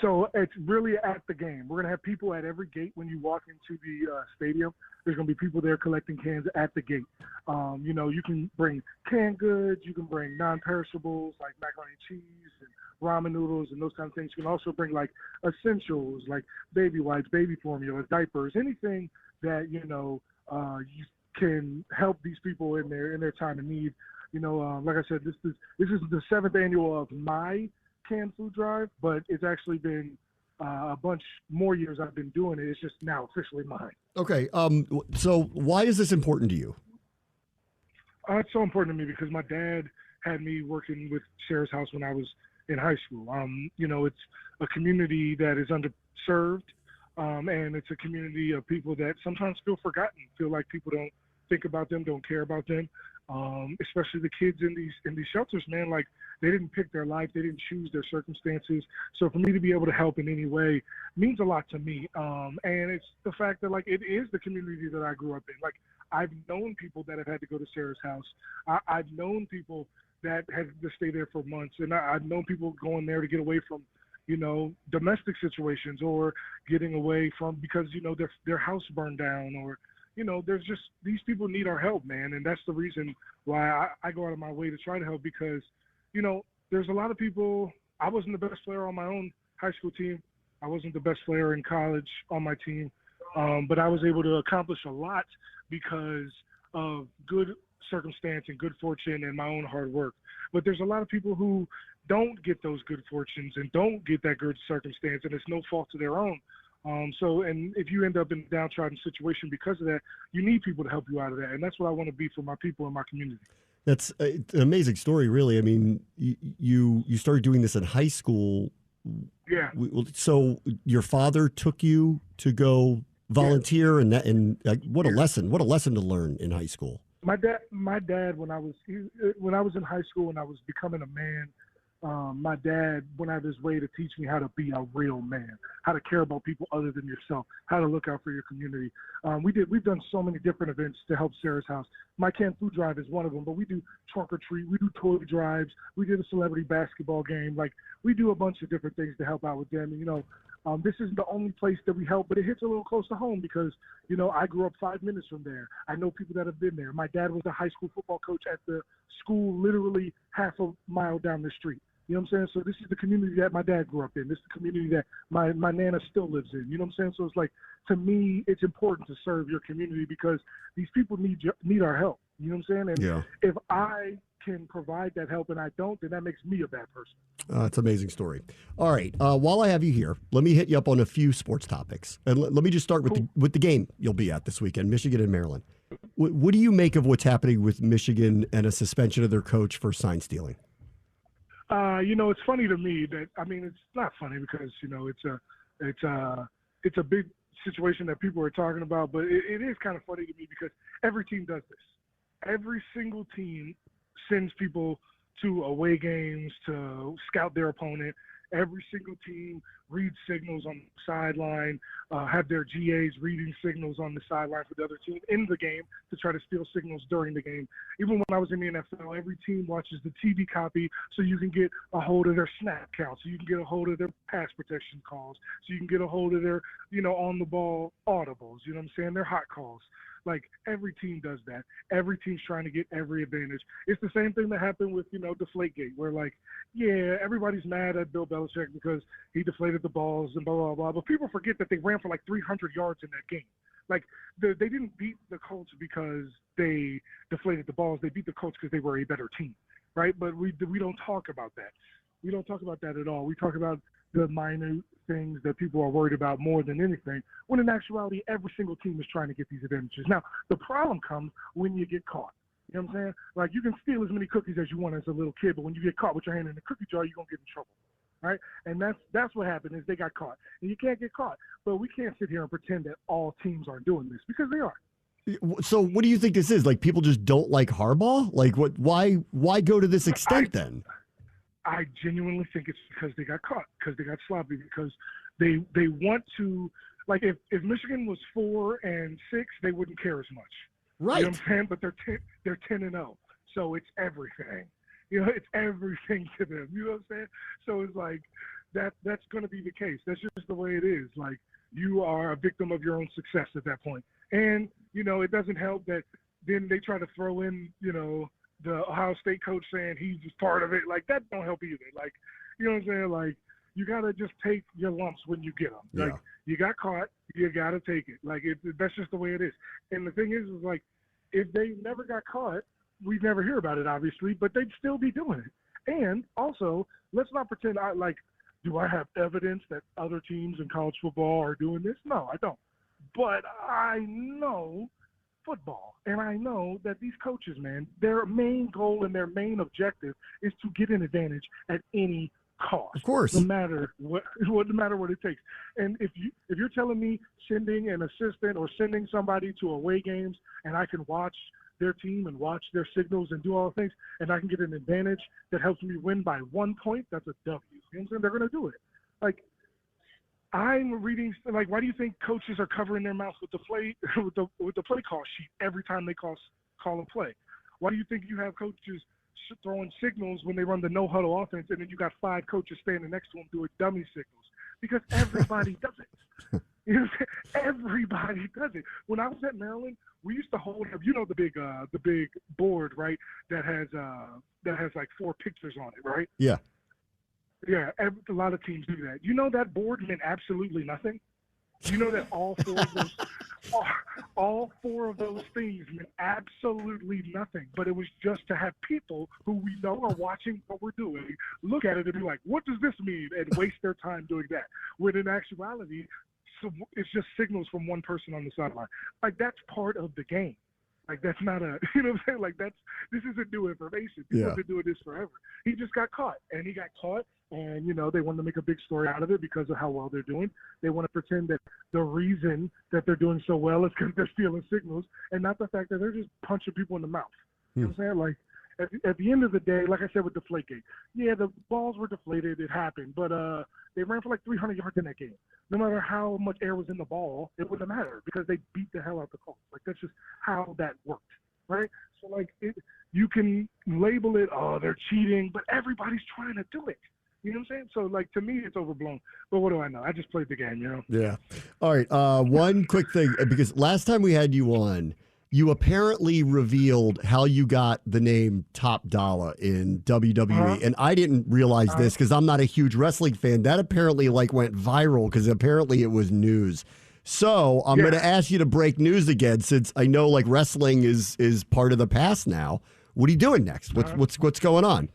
So it's really at the game. We're going to have people at every gate when you walk into the stadium. There's going to be people there collecting cans at the gate. You can bring canned goods. You can bring non-perishables like macaroni and cheese and ramen noodles and those kind of things. You can also bring like essentials like baby wipes, baby formula, diapers, anything that, you can help these people in their time of need. Like I said, this is the 7th annual of my canned food drive, but it's actually been a bunch more years I've been doing it. It's just now officially mine. Okay. So why is this important to you? It's so important to me because my dad had me working with Sarah's House when I was in high school. It's a community that is underserved, and it's a community of people that sometimes feel forgotten, feel like people don't think about them, don't care about them, especially the kids in these shelters, man. Like, they didn't pick their life, they didn't choose their circumstances. So for me to be able to help in any way means a lot to me. And it's the fact that, like, it is the community that I grew up in. Like, I've known people that have had to go to Sarah's House. I've known people that had to stay there for months, and I've known people going there to get away from, domestic situations, or getting away from because their house burned down, or there's just, these people need our help, man. And that's the reason why I go out of my way to try to help, because there's a lot of people. I wasn't the best player on my own high school team. I wasn't the best player in college on my team, but I was able to accomplish a lot because of good circumstance and good fortune and my own hard work. But there's a lot of people who don't get those good fortunes and don't get that good circumstance, and it's no fault of their own. And if you end up in a downtrodden situation because of that, you need people to help you out of that. And that's what I want to be for my people in my community. That's an amazing story, really. I mean, you started doing this in high school. Yeah. So your father took you to go volunteer, and what a lesson! What a lesson to learn in high school. My dad, when I was in high school and I was becoming a man, my dad went out of his way to teach me how to be a real man, how to care about people other than yourself, how to look out for your community. We've done so many different events to help Sarah's House. My canned food drive is one of them, but we do trunk or treat, we do toy drives, we did a celebrity basketball game. Like, we do a bunch of different things to help out with them. And, this isn't the only place that we help, but it hits a little close to home because, I grew up 5 minutes from there. I know people that have been there. My dad was a high school football coach at the school literally half a mile down the street. You know what I'm saying? So this is the community that my dad grew up in. This is the community that my Nana still lives in. You know what I'm saying? So it's like, to me, it's important to serve your community because these people need our help. You know what I'm saying? And if I can provide that help and I don't, then that makes me a bad person. It's an amazing story. All right. While I have you here, let me hit you up on a few sports topics. And let me just start with the game you'll be at this weekend, Michigan and Maryland. What do you make of what's happening with Michigan and a suspension of their coach for sign stealing? It's funny to me that, it's not funny because, it's a big situation that people are talking about, but it is kind of funny to me because every team does this. Every single team sends people to away games to scout their opponent. Every single team reads signals on the sideline, have their GAs reading signals on the sideline for the other team in the game to try to steal signals during the game. Even when I was in the NFL, every team watches the TV copy so you can get a hold of their snap count, so you can get a hold of their pass protection calls, so you can get a hold of their, on-the-ball audibles, you know what I'm saying, their hot calls. Like, every team does that. Every team's trying to get every advantage. It's the same thing that happened with, Deflategate, where, everybody's mad at Bill Belichick because he deflated the balls and blah, blah, blah. But people forget that they ran for 300 yards in that game. Like, they didn't beat the Colts because they deflated the balls. They beat the Colts because they were a better team, right? But we don't talk about that. We don't talk about that at all. We talk about the minute things that people are worried about more than anything, when in actuality, every single team is trying to get these advantages. Now, the problem comes when you get caught. You know what I'm saying? Like, you can steal as many cookies as you want as a little kid, but when you get caught with your hand in the cookie jar, you're going to get in trouble, right? And that's what happened is they got caught. And you can't get caught. But we can't sit here and pretend that all teams aren't doing this because they are. So what do you think this is? Like, people just don't like Harbaugh? Like, what? Why go to this extent then? I genuinely think it's because they got caught, because they got sloppy, because they want to, like, if Michigan was 4-6, they wouldn't care as much. Right. You know what I'm saying? But they're 10-0, so it's everything. It's everything to them. You know what I'm saying? So it's like that's going to be the case. That's just the way it is. Like, you are a victim of your own success at that point. And it doesn't help that then they try to throw in the Ohio State coach saying he's just part of it. Like, that don't help either. Like, you know what I'm saying? Like, you got to just take your lumps when you get them. Yeah. Like, you got caught, you got to take it. Like, that's just the way it is. And the thing is like, if they never got caught, we'd never hear about it, obviously, but they'd still be doing it. And also, let's not pretend do I have evidence that other teams in college football are doing this? No, I don't. But I know football. And I know that these coaches, man, their main goal and their main objective is to get an advantage at any cost. Of course. No matter what it takes. And if you're telling me sending an assistant or sending somebody to away games and I can watch their team and watch their signals and do all the things, and I can get an advantage that helps me win by 1 point, that's a W. You know what I'm saying? They're going to do it. Like, I'm reading, like, why do you think coaches are covering their mouths with the play call sheet every time they call a play? Why do you think you have coaches throwing signals when they run the no-huddle offense, and then you got 5 coaches standing next to them doing dummy signals? Because everybody does it. You know what I'm saying? Everybody does it. When I was at Maryland, we used to hold up, the big board, right? That has like 4 pictures on it, right? Yeah. Yeah, a lot of teams do that. You know that board meant absolutely nothing? You know that all 4 of those all 4 of those things meant absolutely nothing, but it was just to have people who we know are watching what we're doing look at it and be like, what does this mean? And waste their time doing that. When in actuality, it's just signals from one person on the sideline. Like, that's part of the game. Like, that's not you know what I'm saying? Like, this isn't new information. People have been doing this forever. He just got caught, and and, they wanted to make a big story out of it because of how well they're doing. They want to pretend that the reason that they're doing so well is because they're stealing signals and not the fact that they're just punching people in the mouth. You know what I'm saying? Like, at the end of the day, like I said with Deflategate, yeah, the balls were deflated. It happened. But they ran for like 300 yards in that game. No matter how much air was in the ball, it wouldn't have mattered because they beat the hell out the Colts. Like, that's just how that worked, right? So, like, you can label it, oh, they're cheating, but everybody's trying to do it. You know what I'm saying? So, like, to me, it's overblown. But what do I know? I just played the game, you know? Yeah. All right. One quick thing, because last time we had you on, you apparently revealed how you got the name Top Dollar in WWE. And I didn't realize this because I'm not a huge wrestling fan. That apparently, like, went viral because apparently it was news. So I'm going to ask you to break news again, since I know, like, wrestling is part of the past now. What are you doing next? What's going on?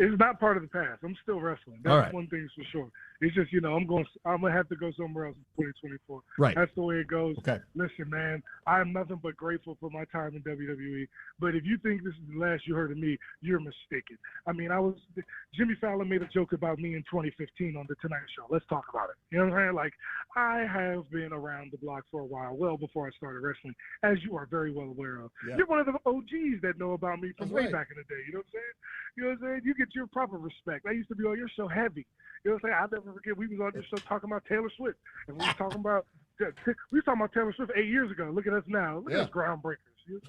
It's not part of the past. I'm still wrestling. That's one thing's for sure. It's just, I'm gonna have to go somewhere else in 2024. Right. That's the way it goes. Okay. Listen, man, I am nothing but grateful for my time in WWE. But if you think this is the last you heard of me, you're mistaken. I mean, Jimmy Fallon made a joke about me in 2015 on the Tonight Show. Let's talk about it. You know what I'm saying? Like, I have been around the block for a while, well before I started wrestling, as you are very well aware of. Yeah. You're one of the OGs that know about me from way back in the day. You know what I'm saying? You know what I'm saying? You get your proper respect. I used to be on your show heavy. You know what I'm saying? I'll never forget, we was on this show talking about Taylor Swift. And we was talking about Taylor Swift 8 years ago. Look at us now. Look at us groundbreakers. You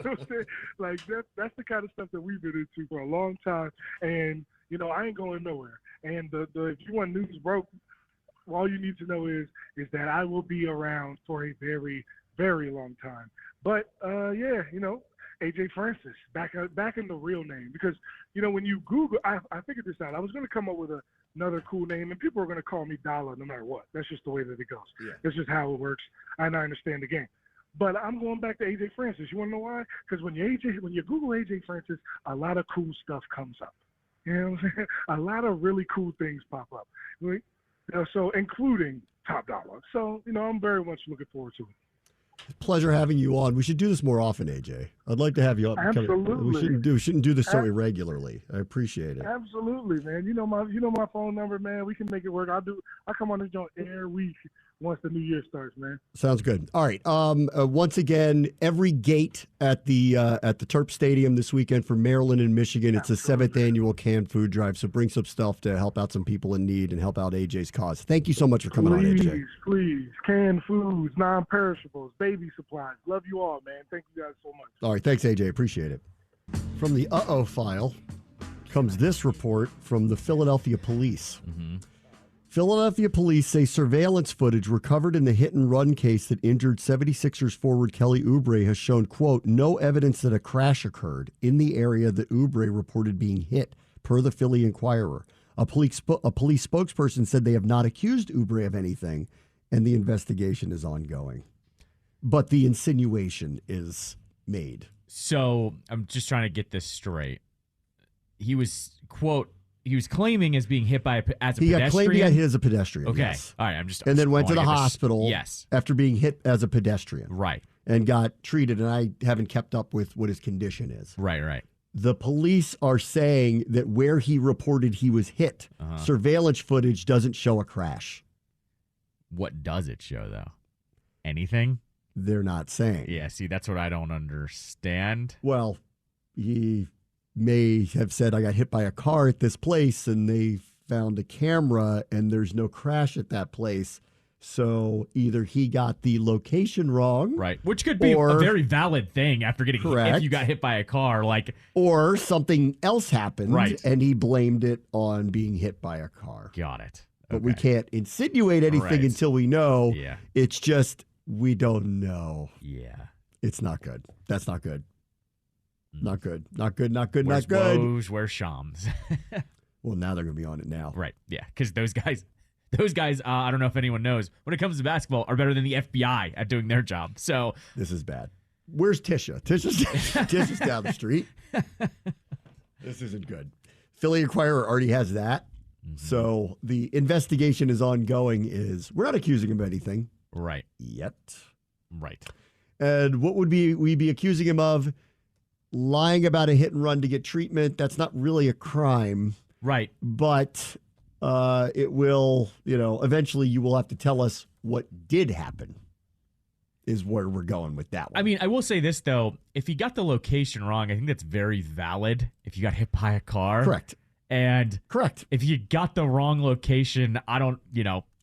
know what I'm saying? Like, that's the kind of stuff that we've been into for a long time. And, I ain't going nowhere. And if you want news broke, all you need to know is that I will be around for a very, very long time. But, AJ Francis, back in the real name. Because, when you Google, I figured this out. I was going to come up with another cool name, and people are going to call me Dollar no matter what. That's just the way that it goes. Yeah. That's just how it works, and I understand the game. But I'm going back to AJ Francis. You want to know why? Because when you Google AJ Francis, a lot of cool stuff comes up. You know what I'm saying? A lot of really cool things pop up. So including Top Dollar. So, I'm very much looking forward to it. Pleasure having you on. We should do this more often, AJ. I'd like to have you on. Absolutely. We shouldn't do this so irregularly. I appreciate it. Absolutely, man. You know my phone number, man. We can make it work. I come on this joint every week once the new year starts, man. Sounds good. All right. Once again, every gate at the Terp Stadium this weekend for Maryland and Michigan. It's the 7th annual canned food drive. So bring some stuff to help out some people in need and help out AJ's cause. Thank you so much for coming on, AJ. Please. Canned foods, non-perishables, baby supplies. Love you all, man. Thank you guys so much. All right. Thanks, AJ. Appreciate it. From the Uh-Oh file comes this report from the Philadelphia police. Mm-hmm. Philadelphia police say surveillance footage recovered in the hit-and-run case that injured 76ers forward Kelly Oubre has shown, quote, no evidence that a crash occurred in the area that Oubre reported being hit, per the Philly Inquirer. A police spokesperson said they have not accused Oubre of anything, and the investigation is ongoing. But the insinuation is made. So I'm just trying to get this straight. He was, quote, he was claiming as being hit by as a pedestrian. He got claimed he got hit as a pedestrian. Okay. Yes. All right. And then went to the hospital. Yes. After being hit as a pedestrian. Right. And got treated. And I haven't kept up with what his condition is. Right. The police are saying that where he reported he was hit, surveillance footage doesn't show a crash. What does it show, though? Anything? They're not saying. Yeah, see, that's what I don't understand. Well, he may have said, I got hit by a car at this place, and they found a camera, and there's no crash at that place. So either he got the location wrong. Right, which could be a very valid thing after getting hit if you got hit by a car. Or something else happened, right, and he blamed it on being hit by a car. Got it. But we can't insinuate anything until we know. Yeah. It's just we don't know. Yeah. It's not good. That's not good. Not good. Not good. Where's Woes, where's Shams? Well, now they're going to be on it now. Right. Yeah. Because those guys, I don't know if anyone knows, when it comes to basketball, are better than the FBI at doing their job. So this is bad. Where's Tisha? Tisha's down the street. This isn't good. Philly Inquirer already has that. Mm-hmm. So the investigation is ongoing. We're not accusing him of anything. Right. Yet. Right. And what would we be accusing him of? Lying about a hit and run to get treatment. That's not really a crime. Right. But it will, eventually you will have to tell us what did happen is where we're going with that one. I mean, I will say this, though. If he got the location wrong, I think that's very valid if you got hit by a car. Correct. And correct. If you got the wrong location, I'm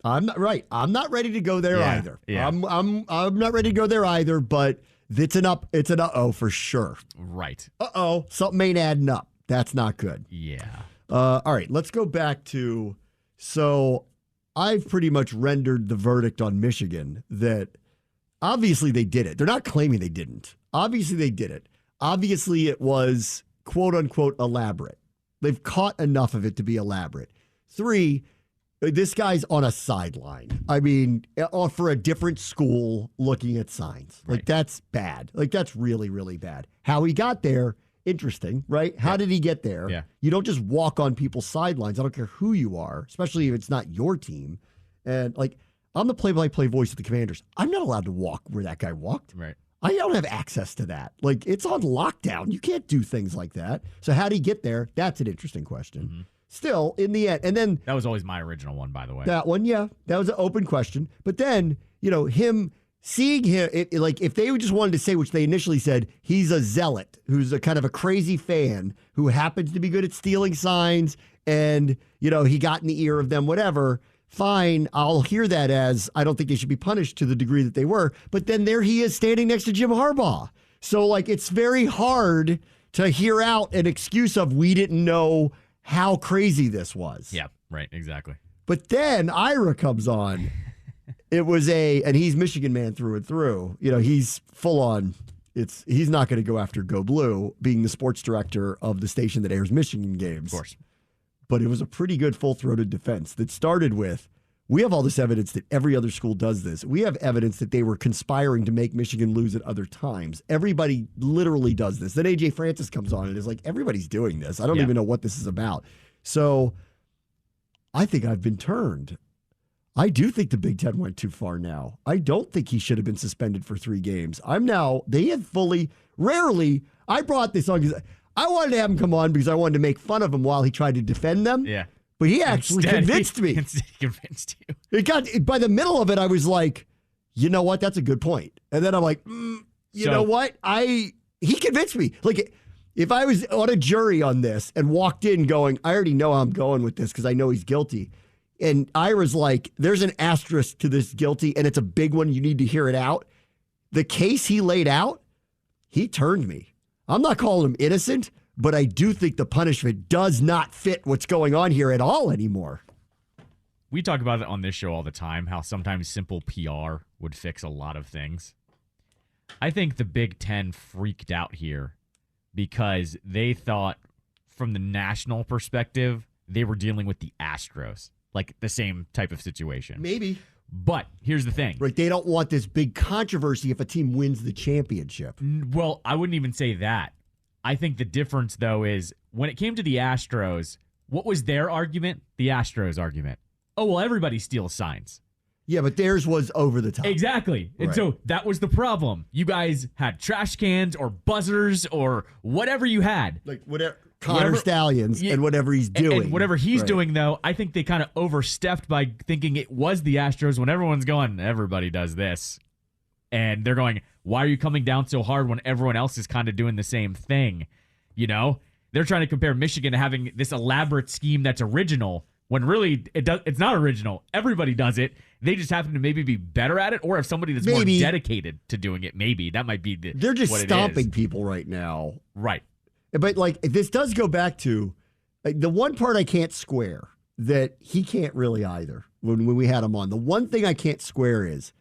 not right. I'm not ready to go there either. Yeah. I'm not ready to go there either, but it's an uh-oh for sure. Right. Uh-oh. Something ain't adding up. That's not good. Yeah. All right, let's go back to, so I've pretty much rendered the verdict on Michigan that obviously they did it. They're not claiming they didn't. Obviously they did it. Obviously it was quote unquote elaborate. They've caught enough of it to be elaborate. 3, this guy's on a sideline. I mean, for a different school looking at signs. Like, that's bad. Like, that's really, really bad. How he got there, interesting, right? How did he get there? Yeah. You don't just walk on people's sidelines. I don't care who you are, especially if it's not your team. And, I'm the play-by-play voice of the Commanders. I'm not allowed to walk where that guy walked. Right. I don't have access to that. It's on lockdown. You can't do things like that. So how did he get there? That's an interesting question. Mm-hmm. Still, in the end, and then... That was always my original one, by the way. That one, yeah. That was an open question. But then, him seeing him, if they just wanted to say, which they initially said, he's a zealot, who's a kind of a crazy fan, who happens to be good at stealing signs, and, he got in the ear of them, whatever, fine, I'll hear that as, I don't think they should be punished to the degree that they were. But then there he is standing next to Jim Harbaugh. So, it's very hard to hear out an excuse of, we didn't know how crazy this was. Yeah, right, exactly. But then Ira comes on. It was and he's Michigan man through and through. He's full on. He's not going to go after Go Blue, being the sports director of the station that airs Michigan games. Of course. But it was a pretty good full-throated defense that started with, we have all this evidence that every other school does this. We have evidence that they were conspiring to make Michigan lose at other times. Everybody literally does this. Then A.J. Francis comes on and is like, everybody's doing this. I don't even know what this is about. So I think I've been turned. I do think the Big Ten went too far now. I don't think he should have been suspended for 3 games. Rarely, I brought this on because I wanted to have him come on because I wanted to make fun of him while he tried to defend them. Yeah. But he actually convinced me. He convinced you. By the middle of it, I was like, you know what? That's a good point. And then I'm like, you know what? He convinced me. If I was on a jury on this and walked in going, I already know how I'm going with this because I know he's guilty. And Ira's like, there's an asterisk to this guilty, and it's a big one. You need to hear it out. The case he laid out, he turned me. I'm not calling him innocent, but I do think the punishment does not fit what's going on here at all anymore. We talk about it on this show all the time, how sometimes simple PR would fix a lot of things. I think the Big Ten freaked out here because they thought from the national perspective, they were dealing with the Astros, the same type of situation. Maybe. But here's the thing. Right, they don't want this big controversy if a team wins the championship. Well, I wouldn't even say that. I think the difference, though, is when it came to the Astros, what was their argument? The Astros argument. Oh, well, everybody steals signs. Yeah, but theirs was over the top. Exactly. And so that was the problem. You guys had trash cans or buzzers or whatever you had. Like Connor Stallions and whatever he's doing. And whatever he's doing, though, I think they kind of overstepped by thinking it was the Astros when everyone's going, everybody does this. And they're going, why are you coming down so hard when everyone else is kind of doing the same thing? You know? They're trying to compare Michigan to having this elaborate scheme that's original when really it's not original. Everybody does it. They just happen to maybe be better at it or have somebody that's more dedicated to doing it. Maybe that might be they're just stomping people right now. Right. But like this does go back to the one part I can't square that he can't really either when we had him on. The one thing I can't square is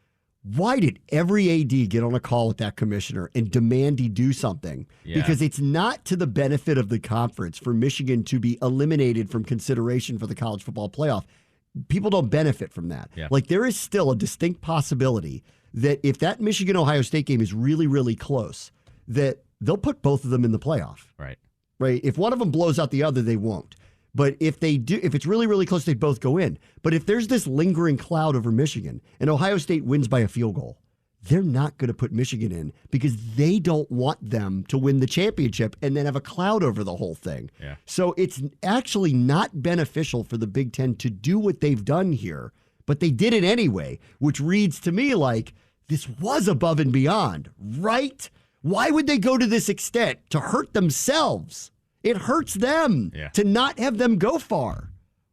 why did every AD get on a call with that commissioner and demand he do something? Yeah. Because it's not to the benefit of the conference for Michigan to be eliminated from consideration for the college football playoff. People don't benefit from that. Yeah. Like there is still a distinct possibility that if that Michigan-Ohio State game is really, really close, that they'll put both of them in the playoff. Right. Right. If one of them blows out the other, they won't. But if they do, if it's really, really close, they both go in. But if there's this lingering cloud over Michigan and Ohio State wins by a field goal, they're not going to put Michigan in because they don't want them to win the championship and then have a cloud over the whole thing. Yeah. So it's actually not beneficial for the Big Ten to do what they've done here, but they did it anyway, which reads to me like this was above and beyond, right? Why would they go to this extent to hurt themselves? It hurts them to not have them go far.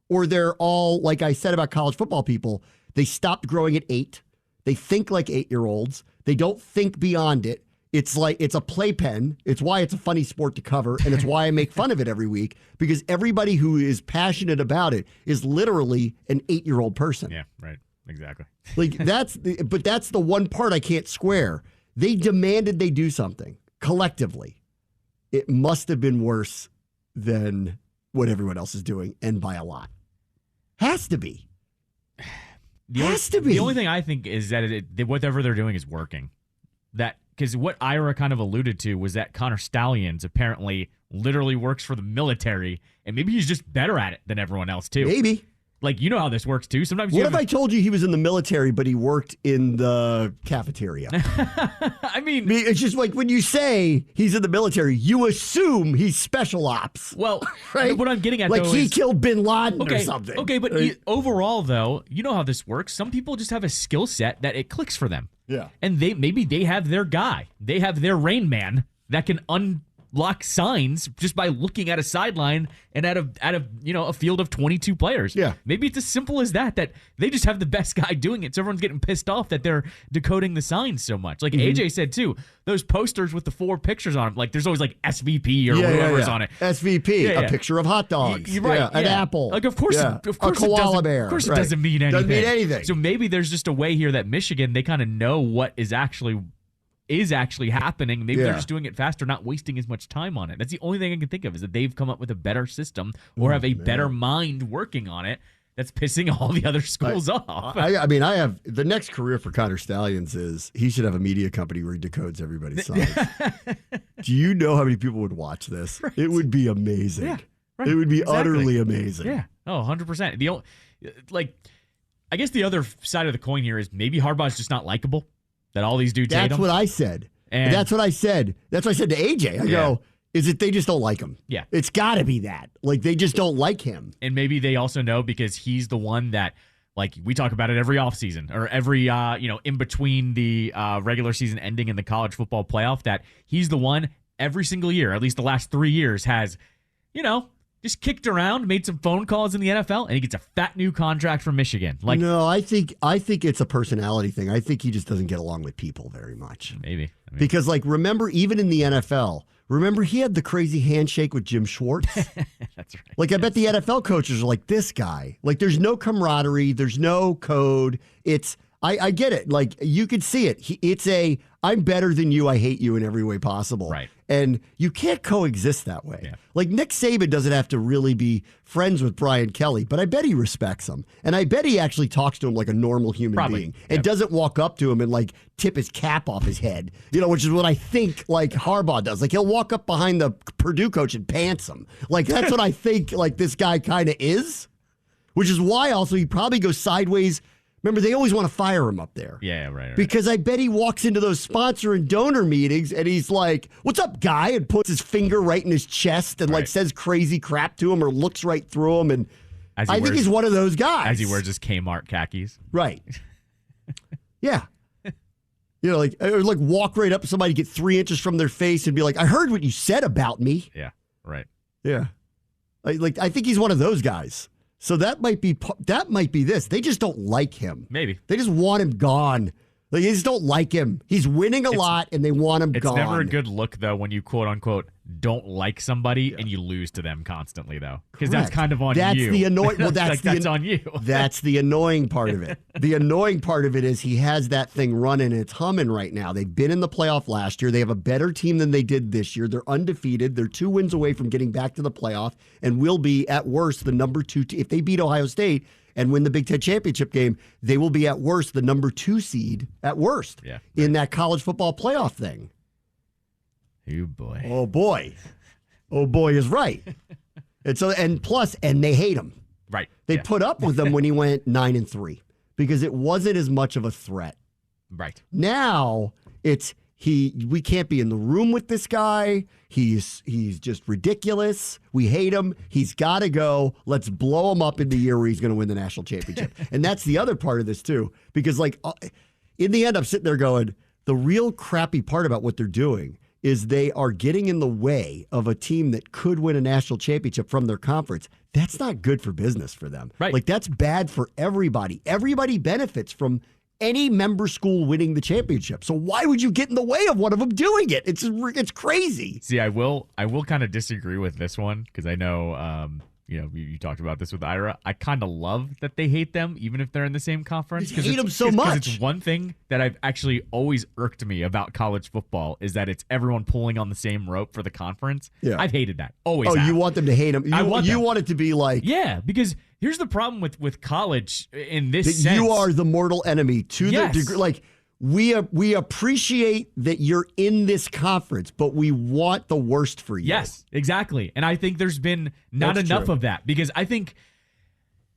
Or they're all, like I said about college football people, they stopped growing at 8. They think like 8-year-olds. They don't think beyond it. It's like it's a playpen. It's why it's a funny sport to cover, and it's why I make fun of it every week, because everybody who is passionate about it is literally an 8-year-old person. Yeah, right. Exactly. Like but that's the one part I can't square. They demanded they do something collectively. It must have been worse than what everyone else is doing, and by a lot. Has to be. The only thing I think is that whatever they're doing is working. That because what Ira kind of alluded to was that Connor Stallions apparently literally works for the military, and maybe he's just better at it than everyone else too. Maybe. Like, you know how this works, too. Sometimes what if I told you he was in the military, but he worked in the cafeteria? I mean, it's just like when you say he's in the military, you assume he's special ops. Well, right? What I'm getting at, like though, he is, killed bin Laden or something. Okay, but overall, though, you know how this works. Some people just have a skill set that it clicks for them. Yeah. And maybe they have their guy. They have their Rain Man that can unlock signs just by looking at a sideline and at a field of 22 players. Yeah. Maybe it's as simple as that they just have the best guy doing it. So everyone's getting pissed off that they're decoding the signs so much. Like AJ said too, those posters with the 4 pictures on them, like there's always like SVP or whoever's on it. SVP, a picture of hot dogs. You're right. An apple. Like of course a koala bear. Of course it doesn't mean anything. Doesn't mean anything. So maybe there's just a way here that Michigan, they kind of know what is actually happening. Maybe they're just doing it faster, not wasting as much time on it. That's the only thing I can think of is that they've come up with a better system or have a better mind working on it that's pissing all the other schools off. I mean, I have the next career for Connor Stallions is he should have a media company where he decodes everybody's signs. Do you know how many people would watch this? Right. It would be amazing. Yeah, right. It would be utterly amazing. Yeah. Oh, 100%. I guess the other side of the coin here is maybe Harbaugh's just not likable. That all these dudes hate him. That's what I said. And that's what I said. That's what I said to AJ. I go, is it they just don't like him? Yeah. It's got to be that. Like, they just don't like him. And maybe they also know because he's the one that, like, we talk about it every offseason or every, in between the regular season ending and the college football playoff, that he's the one every single year, at least the last 3 years, has, just kicked around, made some phone calls in the NFL, and he gets a fat new contract from Michigan. Like, no, I think it's a personality thing. I think he just doesn't get along with people very much. Maybe. Because, like, remember, even in the NFL, he had the crazy handshake with Jim Schwartz? That's right. Like, I bet the NFL coaches are like, this guy. Like, there's no camaraderie. There's no code. I get it. Like, you could see it. I'm better than you. I hate you in every way possible. Right. And you can't coexist that way. Yeah. Like Nick Saban doesn't have to really be friends with Brian Kelly, but I bet he respects him. And I bet he actually talks to him like a normal human being and doesn't walk up to him and like tip his cap off his head, which is what I think like Harbaugh does. Like he'll walk up behind the Purdue coach and pants him. Like that's what I think like this guy kind of is, which is why also he probably goes sideways. Remember, they always want to fire him up there. Yeah, right. Because I bet he walks into those sponsor and donor meetings and he's like, "What's up, guy?" and puts his finger right in his chest and like says crazy crap to him or looks right through him. And I think he's one of those guys. As he wears his Kmart khakis. Right. Yeah. Or like walk right up to somebody, get 3 inches from their face and be like, "I heard what you said about me." Yeah, right. Yeah. I think he's one of those guys. So that might be this. They just don't like him. Maybe. They just want him gone. They just don't like him. He's winning a lot, and they want him gone. It's never a good look, though, when you, quote-unquote, don't like somebody and you lose to them constantly, though. Because that's kind of on you. That's the annoying. Well, that's on you. That's the annoying part of it. The annoying part of it is he has that thing running, and it's humming right now. They've been in the playoff last year. They have a better team than they did this year. They're undefeated. They're 2 wins away from getting back to the playoff and will be, at worst, the number 2 team. If they beat Ohio State and win the Big Ten championship game, they will be at worst the number 2 seed at worst in that college football playoff thing. Oh boy. Oh boy. Oh boy is right. And plus they hate him. Right. They put up with him when he went 9-3 because it wasn't as much of a threat. Right. Now we can't be in the room with this guy. He's just ridiculous. We hate him. He's got to go. Let's blow him up in the year where he's going to win the national championship. And that's the other part of this too, because like in the end, I'm sitting there going, the real crappy part about what they're doing is they are getting in the way of a team that could win a national championship from their conference. That's not good for business for them. Right. Like that's bad for everybody. Everybody benefits from any member school winning the championship. So why would you get in the way of one of them doing it? It's crazy. See, I will kind of disagree with this one because I know you talked about this with Ira. I kind of love that they hate them, even if they're in the same conference. Hate them so much. It's one thing that I've actually always irked me about college football is that it's everyone pulling on the same rope for the conference. Yeah. I've hated that. Always. Oh, have. You want them to hate them. You want it to be like. Yeah, because here's the problem with college in this sense. You are the mortal enemy to the degree. Like, we appreciate that you're in this conference, but we want the worst for you. Yes, exactly. And I think there's been not enough of that because I think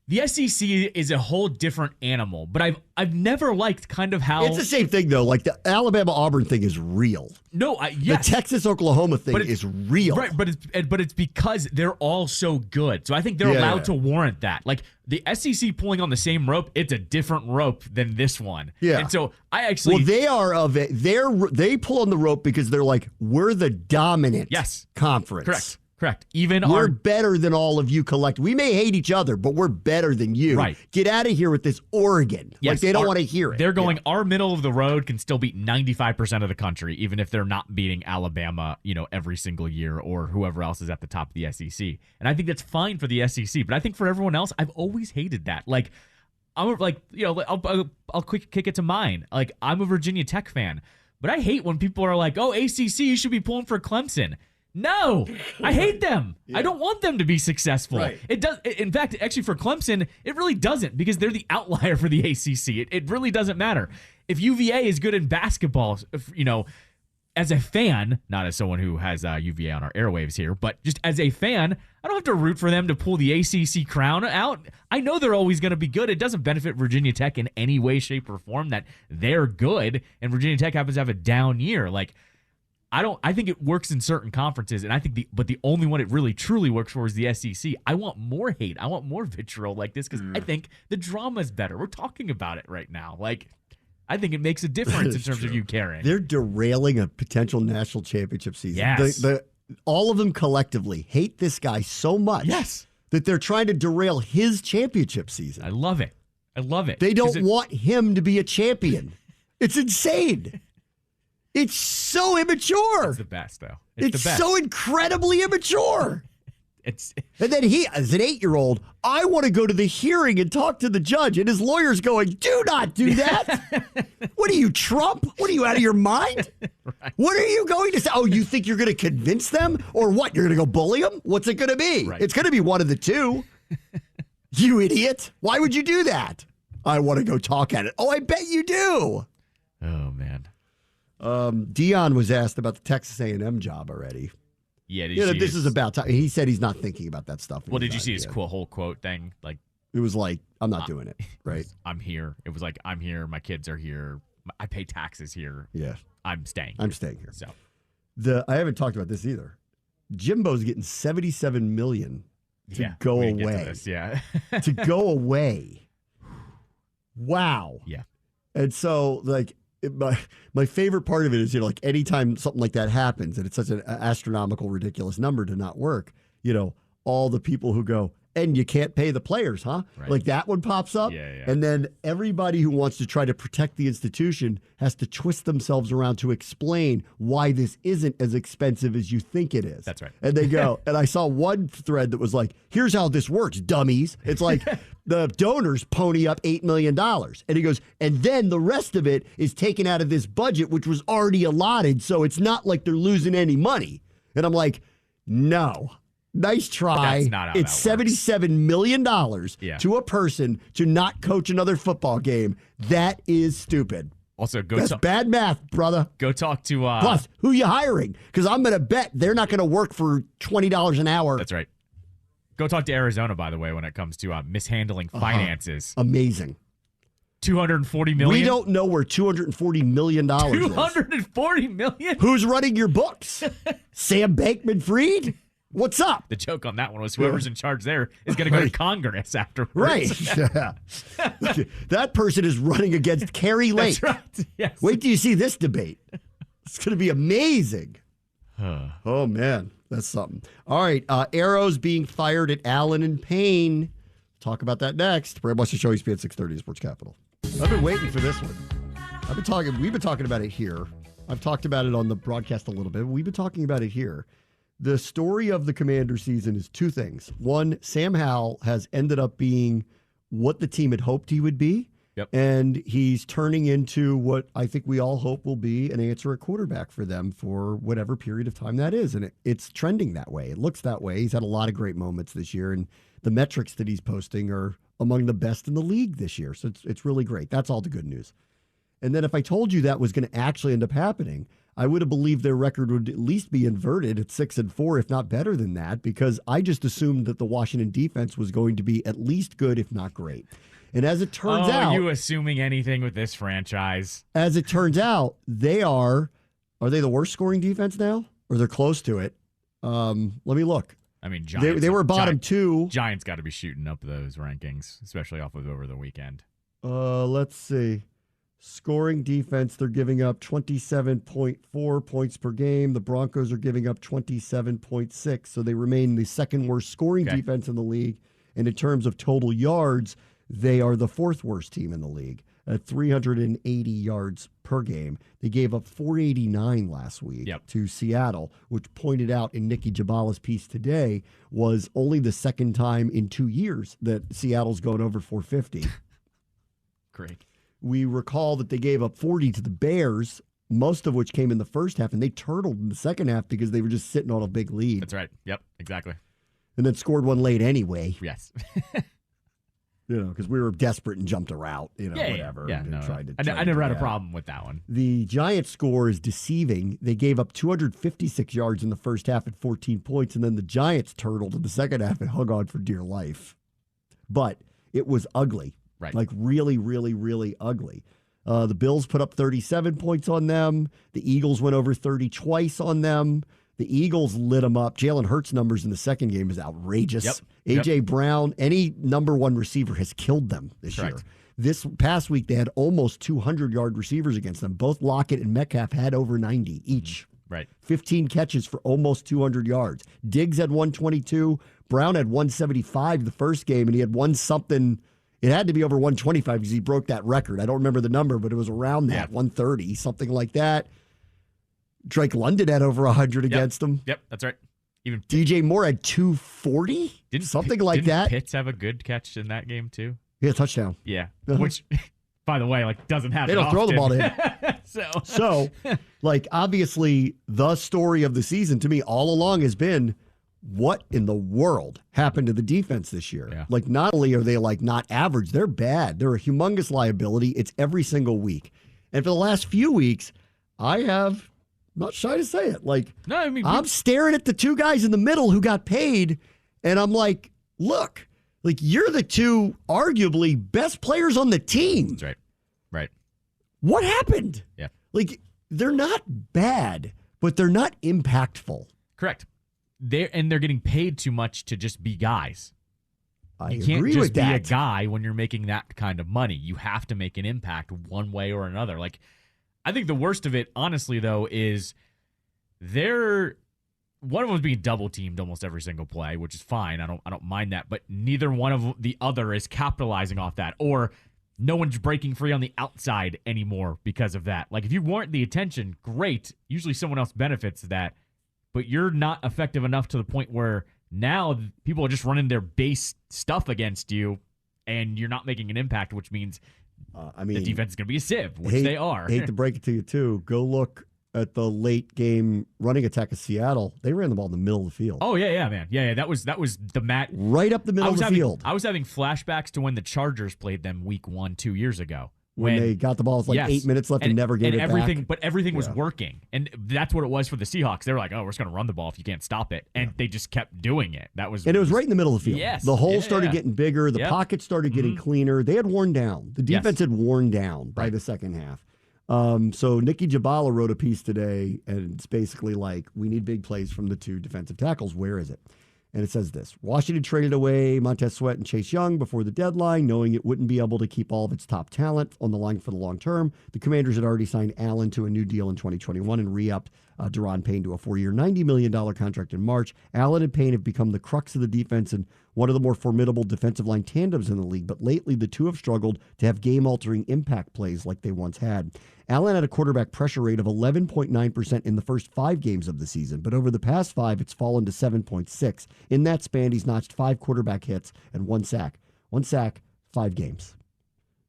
the SEC is a whole different animal, but I've never liked kind of how it's the same thing though. Like the Alabama-Auburn thing is real. No, yes. The Texas-Oklahoma thing is real. Right, but it's because they're all so good. So I think they're allowed to warrant that. Like the SEC pulling on the same rope, it's a different rope than this one. Yeah. And so I actually they are of it. They pull on the rope because they're like, we're the dominant conference. Correct. Even we're better than all of you collect. We may hate each other, but we're better than you. Right. Get out of here with this Oregon. Yes, like they don't want to hear it. They're going, our middle of the road can still beat 95% of the country, even if they're not beating Alabama, every single year or whoever else is at the top of the SEC. And I think that's fine for the SEC. But I think for everyone else, I've always hated that. Like, I'll quick kick it to mine. Like, I'm a Virginia Tech fan, but I hate when people are like, oh, ACC, you should be pulling for Clemson. No, I hate them. I don't want them to be successful. Right. It does. In fact, actually, for Clemson, it really doesn't because they're the outlier for the ACC. It really doesn't matter. If UVA is good in basketball, as a fan, not as someone who has UVA on our airwaves here, but just as a fan, I don't have to root for them to pull the ACC crown out. I know they're always going to be good. It doesn't benefit Virginia Tech in any way, shape, or form that they're good, and Virginia Tech happens to have a down year. Like, I think it works in certain conferences, and I think the only one it really truly works for is the SEC. I want more hate. I want more vitriol like this because I think the drama's better. We're talking about it right now. Like, I think it makes a difference in terms of you caring. They're derailing a potential national championship season. Yes. All of them collectively hate this guy so much that they're trying to derail his championship season. I love it. They don't want him to be a champion. It's insane. It's so immature. It's the best, though. It's so incredibly immature. And then he, as an 8-year-old, I want to go to the hearing and talk to the judge. And his lawyer's going, do not do that. What are you, Trump? What are you, out of your mind? Right. What are you going to say? Oh, you think you're going to convince them? Or what? You're going to go bully them? What's it going to be? Right. It's going to be one of the two. You idiot. Why would you do that? I want to go talk at it. Oh, I bet you do. Oh, man. Dion was asked about the Texas A&M job already. Yeah, this is about time. He said he's not thinking about that stuff. Well, did you see his whole quote thing? Like, it was like, I'm not doing it, right? I'm here. It was like, I'm here. My kids are here. I pay taxes here. Yeah. I'm staying here. So I haven't talked about this either. Jimbo's getting $77 million to go away. To go away. Wow. Yeah. And so, like, my favorite part of it is, like, anytime something like that happens, and it's such an astronomical, ridiculous number to not work, all the people who go, and you can't pay the players, huh? Right. Like, that one pops up. Yeah. And then everybody who wants to try to protect the institution has to twist themselves around to explain why this isn't as expensive as you think it is. That's right. And they go, and I saw one thread that was like, here's how this works, dummies. It's like the donors pony up $8 million. And he goes, and then the rest of it is taken out of this budget, which was already allotted. So it's not like they're losing any money. And I'm like, no. Nice try. That's not how it's that works. $77 million to a person to not coach another football game. That is stupid. Also, That's bad math, brother. Go talk to... Plus, who you hiring? Because I'm going to bet they're not going to work for $20 an hour. That's right. Go talk to Arizona, by the way, when it comes to mishandling finances. Amazing. $240 million? We don't know where $240 million is. $240 million? Who's running your books? Sam Bankman-Fried? What's up? The joke on that one was whoever's in charge there is going to go to Congress afterwards. Right. Yeah. That person is running against Carrie Lake. That's right. Yes. Wait till you see this debate. It's going to be amazing. Oh, man. That's something. All right. Arrows being fired at Allen and Payne. Talk about that next. Brad Western Show, ESPN 630 Sports Capital. I've been waiting for this one. We've been talking about it here. I've talked about it on the broadcast a little bit. We've been talking about it here. The story of the Commander season is two things. One, Sam Howell has ended up being what the team had hoped he would be. Yep. And he's turning into what I think we all hope will be an answer at quarterback for them for whatever period of time that is. And it's trending that way. It looks that way. He's had a lot of great moments this year, and the metrics that he's posting are among the best in the league this year. So it's really great. That's all the good news. And then if I told you that was going to actually end up happening, I would have believed their record would at least be inverted at 6-4, if not better than that, because I just assumed that the Washington defense was going to be at least good, if not great. And as it turns out... Are you assuming anything with this franchise? As it turns out, they are they the worst scoring defense now? Or they're close to it? Let me look. I mean, Giants, they were bottom two. Giants got to be shooting up those rankings, especially off of over the weekend. Let's see. Scoring defense, they're giving up 27.4 points per game. The Broncos are giving up 27.6, so they remain the second worst scoring defense in the league. And in terms of total yards, they are the fourth worst team in the league at 380 yards per game. They gave up 489 last week to Seattle, which pointed out in Nikki Jabala's piece today was only the second time in 2 years that Seattle's gone over 450. Great. We recall that they gave up 40 to the Bears, most of which came in the first half, and they turtled in the second half because they were just sitting on a big lead. That's right. Yep, exactly. And then scored one late anyway. Yes. Because we were desperate and jumped a route, whatever. Yeah, and no. tried I never had a problem with that one. The Giants score is deceiving. They gave up 256 yards in the first half at 14 points, and then the Giants turtled in the second half and hung on for dear life. But it was ugly. Right. Like really, really, really ugly. The Bills put up 37 points on them. The Eagles went over 30 twice on them. The Eagles lit them up. Jalen Hurts' numbers in the second game is outrageous. Yep. A.J. Brown, any number one receiver has killed them this year. This past week, they had almost 200-yard receivers against them. Both Lockett and Metcalf had over 90 each. Right. 15 catches for almost 200 yards. Diggs had 122. Brown had 175 the first game, and he had one something. It had to be over 125 because he broke that record. I don't remember the number, but it was around that, 130, something like that. Drake London had over 100 against him. Yep, that's right. Even DJ Moore had 240, something like that. Didn't Pitts have a good catch in that game too? Yeah, touchdown. Yeah, which, by the way, like doesn't happen. They don't throw the ball in. So, like, obviously, the story of the season to me all along has been, what in the world happened to the defense this year? Yeah. Like, not only are they like not average, they're bad. They're a humongous liability. It's every single week. And for the last few weeks, I'm not shy to say it. Like, no, I mean, I'm staring at the two guys in the middle who got paid, and I'm like, look, like, you're the two arguably best players on the team. That's right. Right. What happened? Yeah. Like, they're not bad, but they're not impactful. Correct. They're getting paid too much to just be guys. You can't agree just with be that. a guy when you're making that kind of money. You have to make an impact one way or another. Like, I think the worst of it, honestly, though, is one of them is being double teamed almost every single play, which is fine. I don't mind that, but neither one of the other is capitalizing off that, or no one's breaking free on the outside anymore because of that. Like, if you warrant the attention, great. Usually someone else benefits that, but you're not effective enough to the point where now people are just running their base stuff against you, and you're not making an impact, which means the defense is going to be a sieve, which they are. I hate to break it to you, too. Go look at the late game running attack of Seattle. They ran the ball in the middle of the field. Oh, yeah, man. Yeah, that was the mat. Right up the middle of the field. I was having flashbacks to when the Chargers played them week 1 2 years ago. When they got the ball, it was like 8 minutes left and never gave it back. But everything was working. And that's what it was for the Seahawks. They were like, oh, we're just going to run the ball if you can't stop it. And they just kept doing it. And it was right in the middle of the field. Yes. The hole started getting bigger. The pocket started getting cleaner. They had worn down. The defense had worn down by the second half. So Nikki Jabala wrote a piece today, and it's basically like, we need big plays from the two defensive tackles. Where is it? And it says this: Washington traded away Montez Sweat and Chase Young before the deadline, knowing it wouldn't be able to keep all of its top talent on the line for the long term. The Commanders had already signed Allen to a new deal in 2021 and re-upped Daron Payne to a 4-year, $90 million contract in March. Allen and Payne have become the crux of the defense and one of the more formidable defensive line tandems in the league, but lately the two have struggled to have game-altering impact plays like they once had. Allen had a quarterback pressure rate of 11.9% in the first 5 games of the season, but over the past 5, it's fallen to 7.6. In that span, he's notched 5 quarterback hits and 1 sack. 1 sack, 5 games.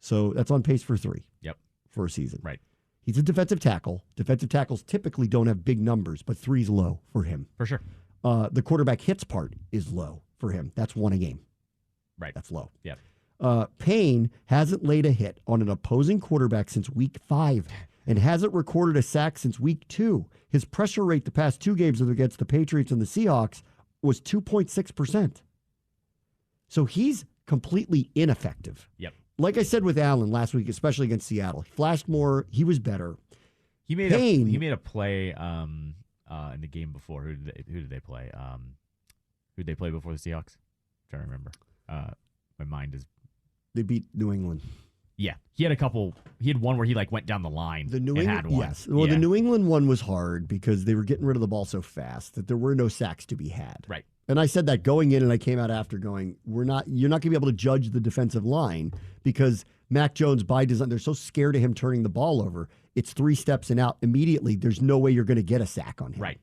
So that's on pace for 3 for a season. Right. He's a defensive tackle. Defensive tackles typically don't have big numbers, but 3's low for him. For sure. The quarterback hits part is low for him. That's 1 a game. Right. That's low. Yeah. Payne hasn't laid a hit on an opposing quarterback since week 5 and hasn't recorded a sack since week 2. His pressure rate the past 2 games against the Patriots and the Seahawks was 2.6%. So he's completely ineffective. Yep. Like I said with Allen last week, especially against Seattle, he flashed more. He was better. He made a play in the game before. Who did they play? Who did they play before the Seahawks? I'm trying to remember. My mind is. They beat New England. Yeah, he had a couple. He had one where he went down the line. The New England, yes. Well, the New England one was hard because they were getting rid of the ball so fast that there were no sacks to be had. Right. And I said that going in, and I came out after going, you're not going to be able to judge the defensive line because Mac Jones, by design, they're so scared of him turning the ball over. It's 3 steps and out immediately. There's no way you're going to get a sack on him. Right.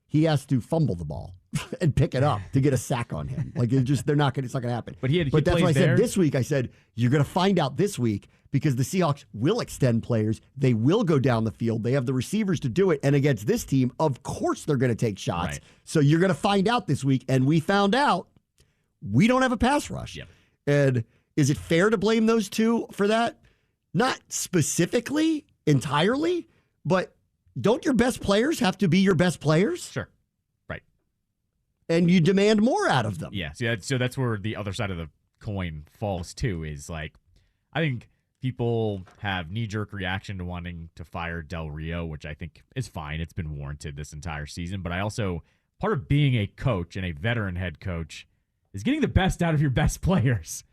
He has to fumble the ball and pick it up to get a sack on him. Like it's not going to happen. But that's why I said this week. I said you're going to find out this week because the Seahawks will extend players. They will go down the field. They have the receivers to do it. And against this team, of course they're going to take shots. Right. So you're going to find out this week. And we found out we don't have a pass rush. Yep. And is it fair to blame those two for that? Not specifically, entirely, but don't your best players have to be your best players? Sure. Right. And you demand more out of them. Yeah. So that's where the other side of the coin falls too, is I think people have knee-jerk reaction to wanting to fire Del Rio, which I think is fine. It's been warranted this entire season. But I also, part of being a coach and a veteran head coach is getting the best out of your best players.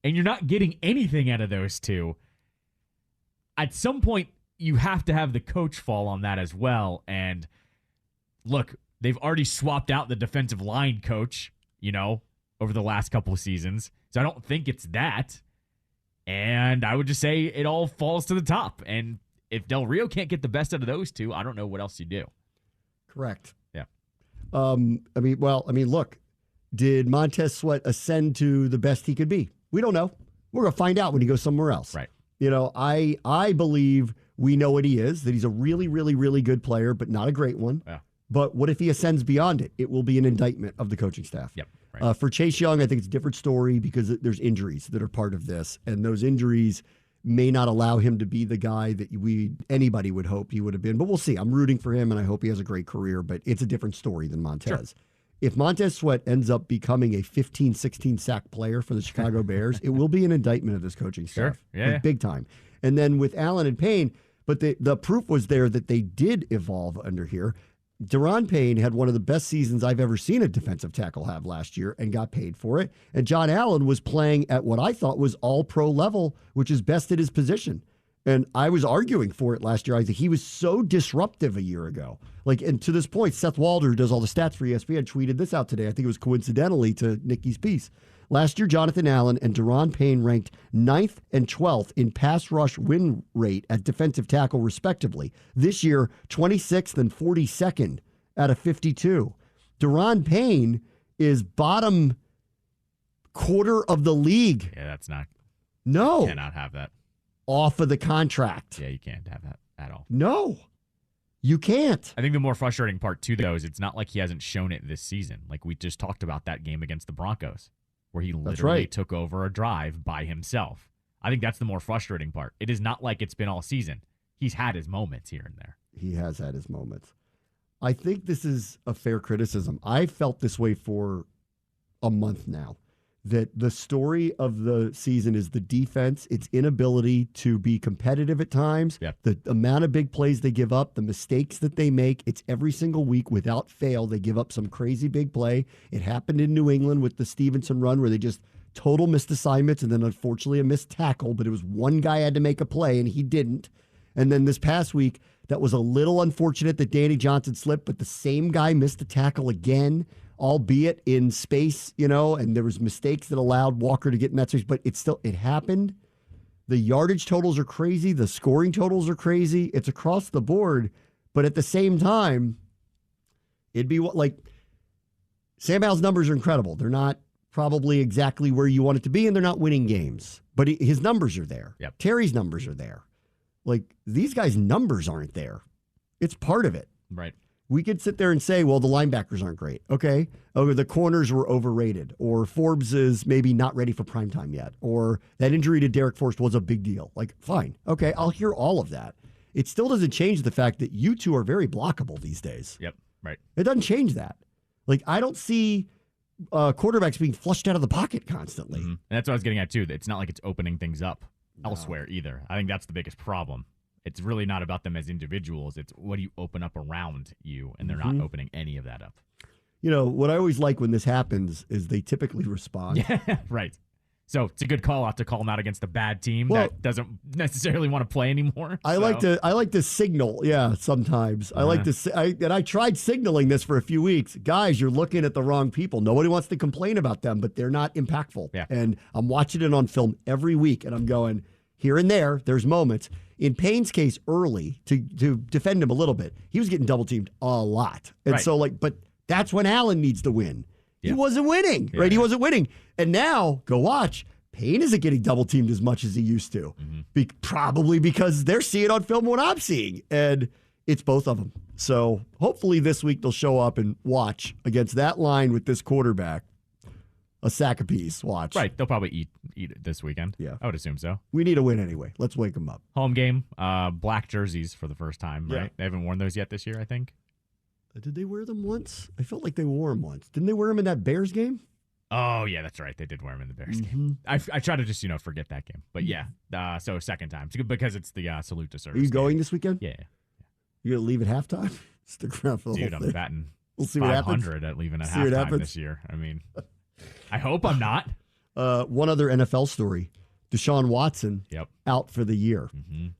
And you're not getting anything out of those two. At some point, you have to have the coach fall on that as well. And look, they've already swapped out the defensive line coach, over the last couple of seasons. So I don't think it's that. And I would just say it all falls to the top. And if Del Rio can't get the best out of those two, I don't know what else you do. Correct. Yeah. Look, did Montez Sweat ascend to the best he could be? We don't know. We're going to find out when he goes somewhere else. Right. I believe we know what he is, that he's a really, really, really good player, but not a great one. Yeah. But what if he ascends beyond it? It will be an indictment of the coaching staff. Yep. Right. For Chase Young, I think it's a different story because there's injuries that are part of this, and those injuries may not allow him to be the guy that anybody would hope he would have been. But we'll see. I'm rooting for him, and I hope he has a great career, but it's a different story than Montez. Sure. If Montez Sweat ends up becoming a 15, 16 sack player for the Chicago Bears, it will be an indictment of this coaching staff. Sure. Yeah. Big time. And then with Allen and Payne, but the proof was there that they did evolve under here. Daron Payne had one of the best seasons I've ever seen a defensive tackle have last year and got paid for it. And John Allen was playing at what I thought was all-pro level, which is best at his position. And I was arguing for it last year. I think he was so disruptive a year ago. And to this point, Seth Walder, who does all the stats for ESPN, tweeted this out today. I think it was coincidentally to Nikki's piece. Last year, Jonathan Allen and Daron Payne ranked 9th and 12th in pass rush win rate at defensive tackle, respectively. This year, 26th and 42nd out of 52. Daron Payne is bottom quarter of the league. Yeah, that's not. No. You cannot have that. Off of the contract. Yeah, you can't have that at all. No, you can't. I think the more frustrating part, too, though, is it's not like he hasn't shown it this season. Like we just talked about that game against the Broncos, where he literally took over a drive by himself. I think that's the more frustrating part. It is not like it's been all season. He's had his moments here and there. He has had his moments. I think this is a fair criticism. I felt this way for a month now, that the story of the season is the defense, its inability to be competitive at times, the amount of big plays they give up, the mistakes that they make. It's every single week without fail. They give up some crazy big play. It happened in New England with the Stevenson run where they just total missed assignments and then unfortunately a missed tackle, but it was one guy had to make a play and he didn't. And then this past week, that was a little unfortunate that Danny Johnson slipped, but the same guy missed a tackle again, albeit in space, and there was mistakes that allowed Walker to get in that space, but it happened. The yardage totals are crazy. The scoring totals are crazy. It's across the board, but at the same time, it'd be Sam Howell's numbers are incredible. They're not probably exactly where you want it to be, and they're not winning games, but his numbers are there. Yep. Terry's numbers are there. These guys' numbers aren't there. It's part of it. Right. We could sit there and say, well, the linebackers aren't great. Okay. Oh, the corners were overrated, or Forbes is maybe not ready for primetime yet, or that injury to Derek Forrest was a big deal. Fine. Okay. I'll hear all of that. It still doesn't change the fact that you two are very blockable these days. Yep. Right. It doesn't change that. I don't see quarterbacks being flushed out of the pocket constantly. Mm-hmm. And that's what I was getting at, too. It's not like it's opening things up elsewhere either. I think that's the biggest problem. It's really not about them as individuals. It's what do you open up around you, and they're not opening any of that up. What I always like when this happens is they typically respond. Yeah, right. So it's a good call out to call them out against a bad team that doesn't necessarily want to play anymore. I like to signal. Yeah, sometimes I like to. I tried signaling this for a few weeks. Guys, you're looking at the wrong people. Nobody wants to complain about them, but they're not impactful. Yeah. And I'm watching it on film every week, and I'm going here and there's moments. In Payne's case, early to defend him a little bit, he was getting double teamed a lot, and but that's when Allen needs to win. He wasn't winning, right? He wasn't winning. And now, go watch, Payne isn't getting double-teamed as much as he used to. Probably because they're seeing on film what I'm seeing. And it's both of them. So hopefully this week they'll show up and watch against that line with this quarterback. A sack apiece, watch. Right, they'll probably eat it this weekend. Yeah. I would assume so. We need a win anyway. Let's wake them up. Home game, black jerseys for the first time, right? They haven't worn those yet this year, I think. Did they wear them once? I felt like they wore them once. Didn't they wear them in that Bears game? Oh, yeah, that's right. They did wear them in the Bears game. I try to just, forget that game. But yeah, so second time. Because it's the salute to service. Are you going this weekend? Yeah. You going to leave at halftime? Stick around for the whole thing. Dude, I'm batting we'll see 500 at leaving at halftime this year. I mean, I hope I'm not. One other NFL story. Deshaun Watson out for the year.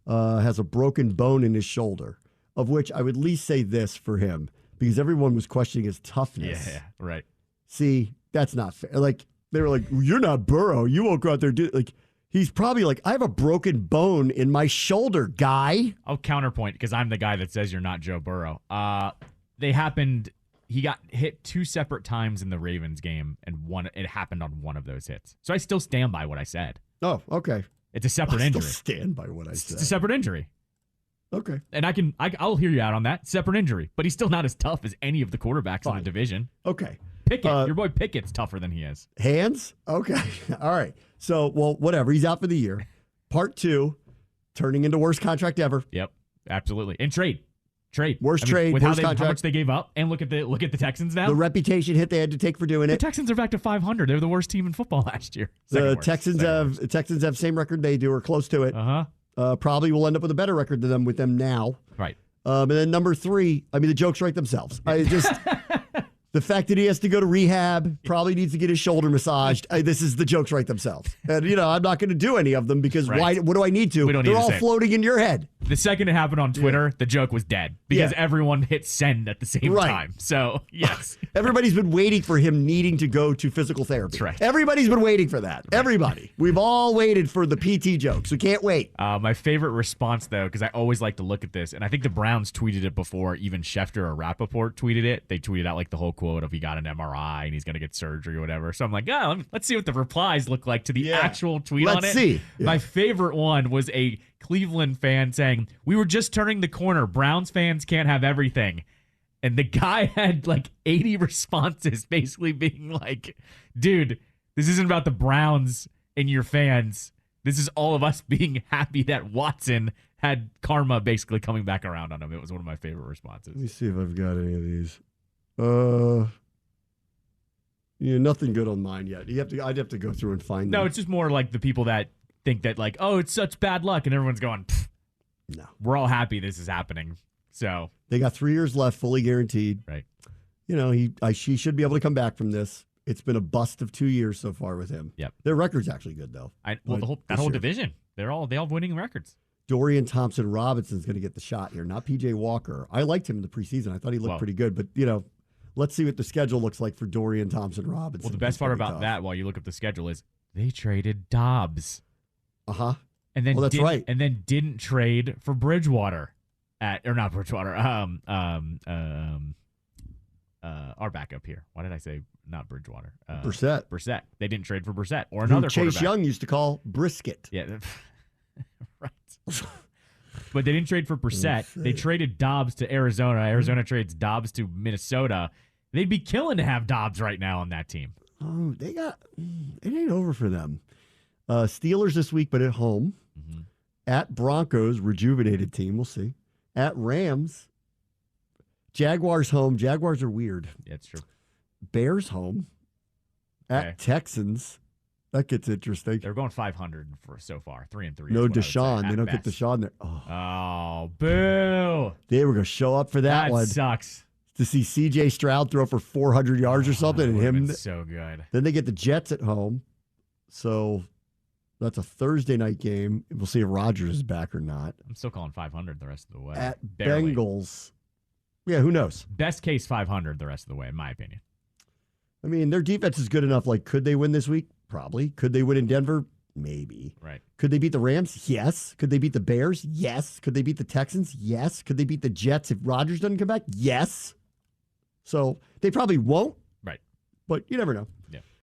Has a broken bone in his shoulder, of which I would at least say this for him. Because everyone was questioning his toughness. Yeah, right. See, that's not fair. They were like, you're not Burrow. You won't go out there and do it. He's probably like, I have a broken bone in my shoulder, guy. I'll counterpoint because I'm the guy that says you're not Joe Burrow. He he got hit 2 separate times in the Ravens game, and it happened on one of those hits. So I still stand by what I said. Oh, okay. It's a separate injury. I still stand by what I said. It's a separate injury. Okay. And I'll hear you out on that. Separate injury. But he's still not as tough as any of the quarterbacks in the division. Okay. Pickett, your boy Pickett's tougher than he is. Hands? Okay. All right. So, well, whatever. He's out for the year. Part 2, turning into worst contract ever. Yep. Absolutely. And trade. Worst trade, with worst how contract. much they gave up, and look at the Texans now. The reputation hit they had to take for doing it. The Texans are back to 500. They're the worst team in football last year. The Texans have same record they do, or close to it. Probably will end up with a better record than them with them now. Right. And then number 3, I mean, the jokes write themselves. The fact that he has to go to rehab, probably needs to get his shoulder massaged. This is the jokes write themselves. And, I'm not going to do any of them because why? What do I need to? We don't need They're to all say it. floating in your head. The second it happened on Twitter, the joke was dead because everyone hit send at the same time. So, yes. Everybody's been waiting for him needing to go to physical therapy. That's right. Everybody's been waiting for that. Right. Everybody. We've all waited for the PT jokes. We can't wait. My favorite response, though, because I always like to look at this, and I think the Browns tweeted it before even Schefter or Rappaport tweeted it. They tweeted out like the whole quote of he got an MRI and he's going to get surgery or whatever. So I'm like, let's see what the replies look like to the actual tweet on it. Let's see. Yeah. My favorite one was a Cleveland fan saying, "We were just turning the corner. Browns fans can't have everything." And the guy had like 80 responses basically being like, dude, this isn't about the Browns and your fans. This is all of us being happy that Watson had karma basically coming back around on him. It was one of my favorite responses. Let me see if I've got any of these. Nothing good on mine yet. I'd have to go through and find them. No, it's just more like the people that think that like, oh, it's such bad luck, and everyone's going, no. We're all happy this is happening. So they got 3 years left, fully guaranteed. Right. She should be able to come back from this. It's been a bust of 2 years so far with him. Yep. Their record's actually good though. That whole division, they have winning records. Dorian Thompson-Robinson's going to get the shot here, not P.J. Walker. I liked him in the preseason. I thought he looked pretty good, but let's see what the schedule looks like for Dorian Thompson-Robinson. Well, the best part about that, while you look up the schedule, is they traded Dobbs. And then that's right. And then didn't trade for Bridgewater our backup here. Why did I say not Bridgewater? Brissett. They didn't trade for Brissett or another Chase quarterback. Young used to call brisket. Yeah. Right. But they didn't trade for Brissett. They traded Dobbs to Arizona. Arizona trades Dobbs to Minnesota. They'd be killing to have Dobbs right now on that team. Oh, it ain't over for them. Steelers this week, but at home. Mm-hmm. At Broncos, rejuvenated team. We'll see. At Rams. Jaguars home. Jaguars are weird. Yeah, it's true. Bears home. At Texans. That gets interesting. They're going 500 for so far, 3-3. No Deshaun. They don't get Deshaun there. Oh, boo! They were going to show up for that one. That sucks. To see C.J. Stroud throw for 400 yards or something, and him so good. Then they get the Jets at home, so that's a Thursday night game. We'll see if Rodgers is back or not. I'm still calling 500 the rest of the way. At Bengals, yeah, who knows? Best case 500 the rest of the way, in my opinion. I mean, their defense is good enough. Like, could they win this week? Probably. Could they win in Denver? Maybe. Right. Could they beat the Rams? Yes. Could they beat the Bears? Yes. Could they beat the Texans? Yes. Could they beat the Jets if Rodgers doesn't come back? Yes. So they probably won't. Right. But you never know. Yeah.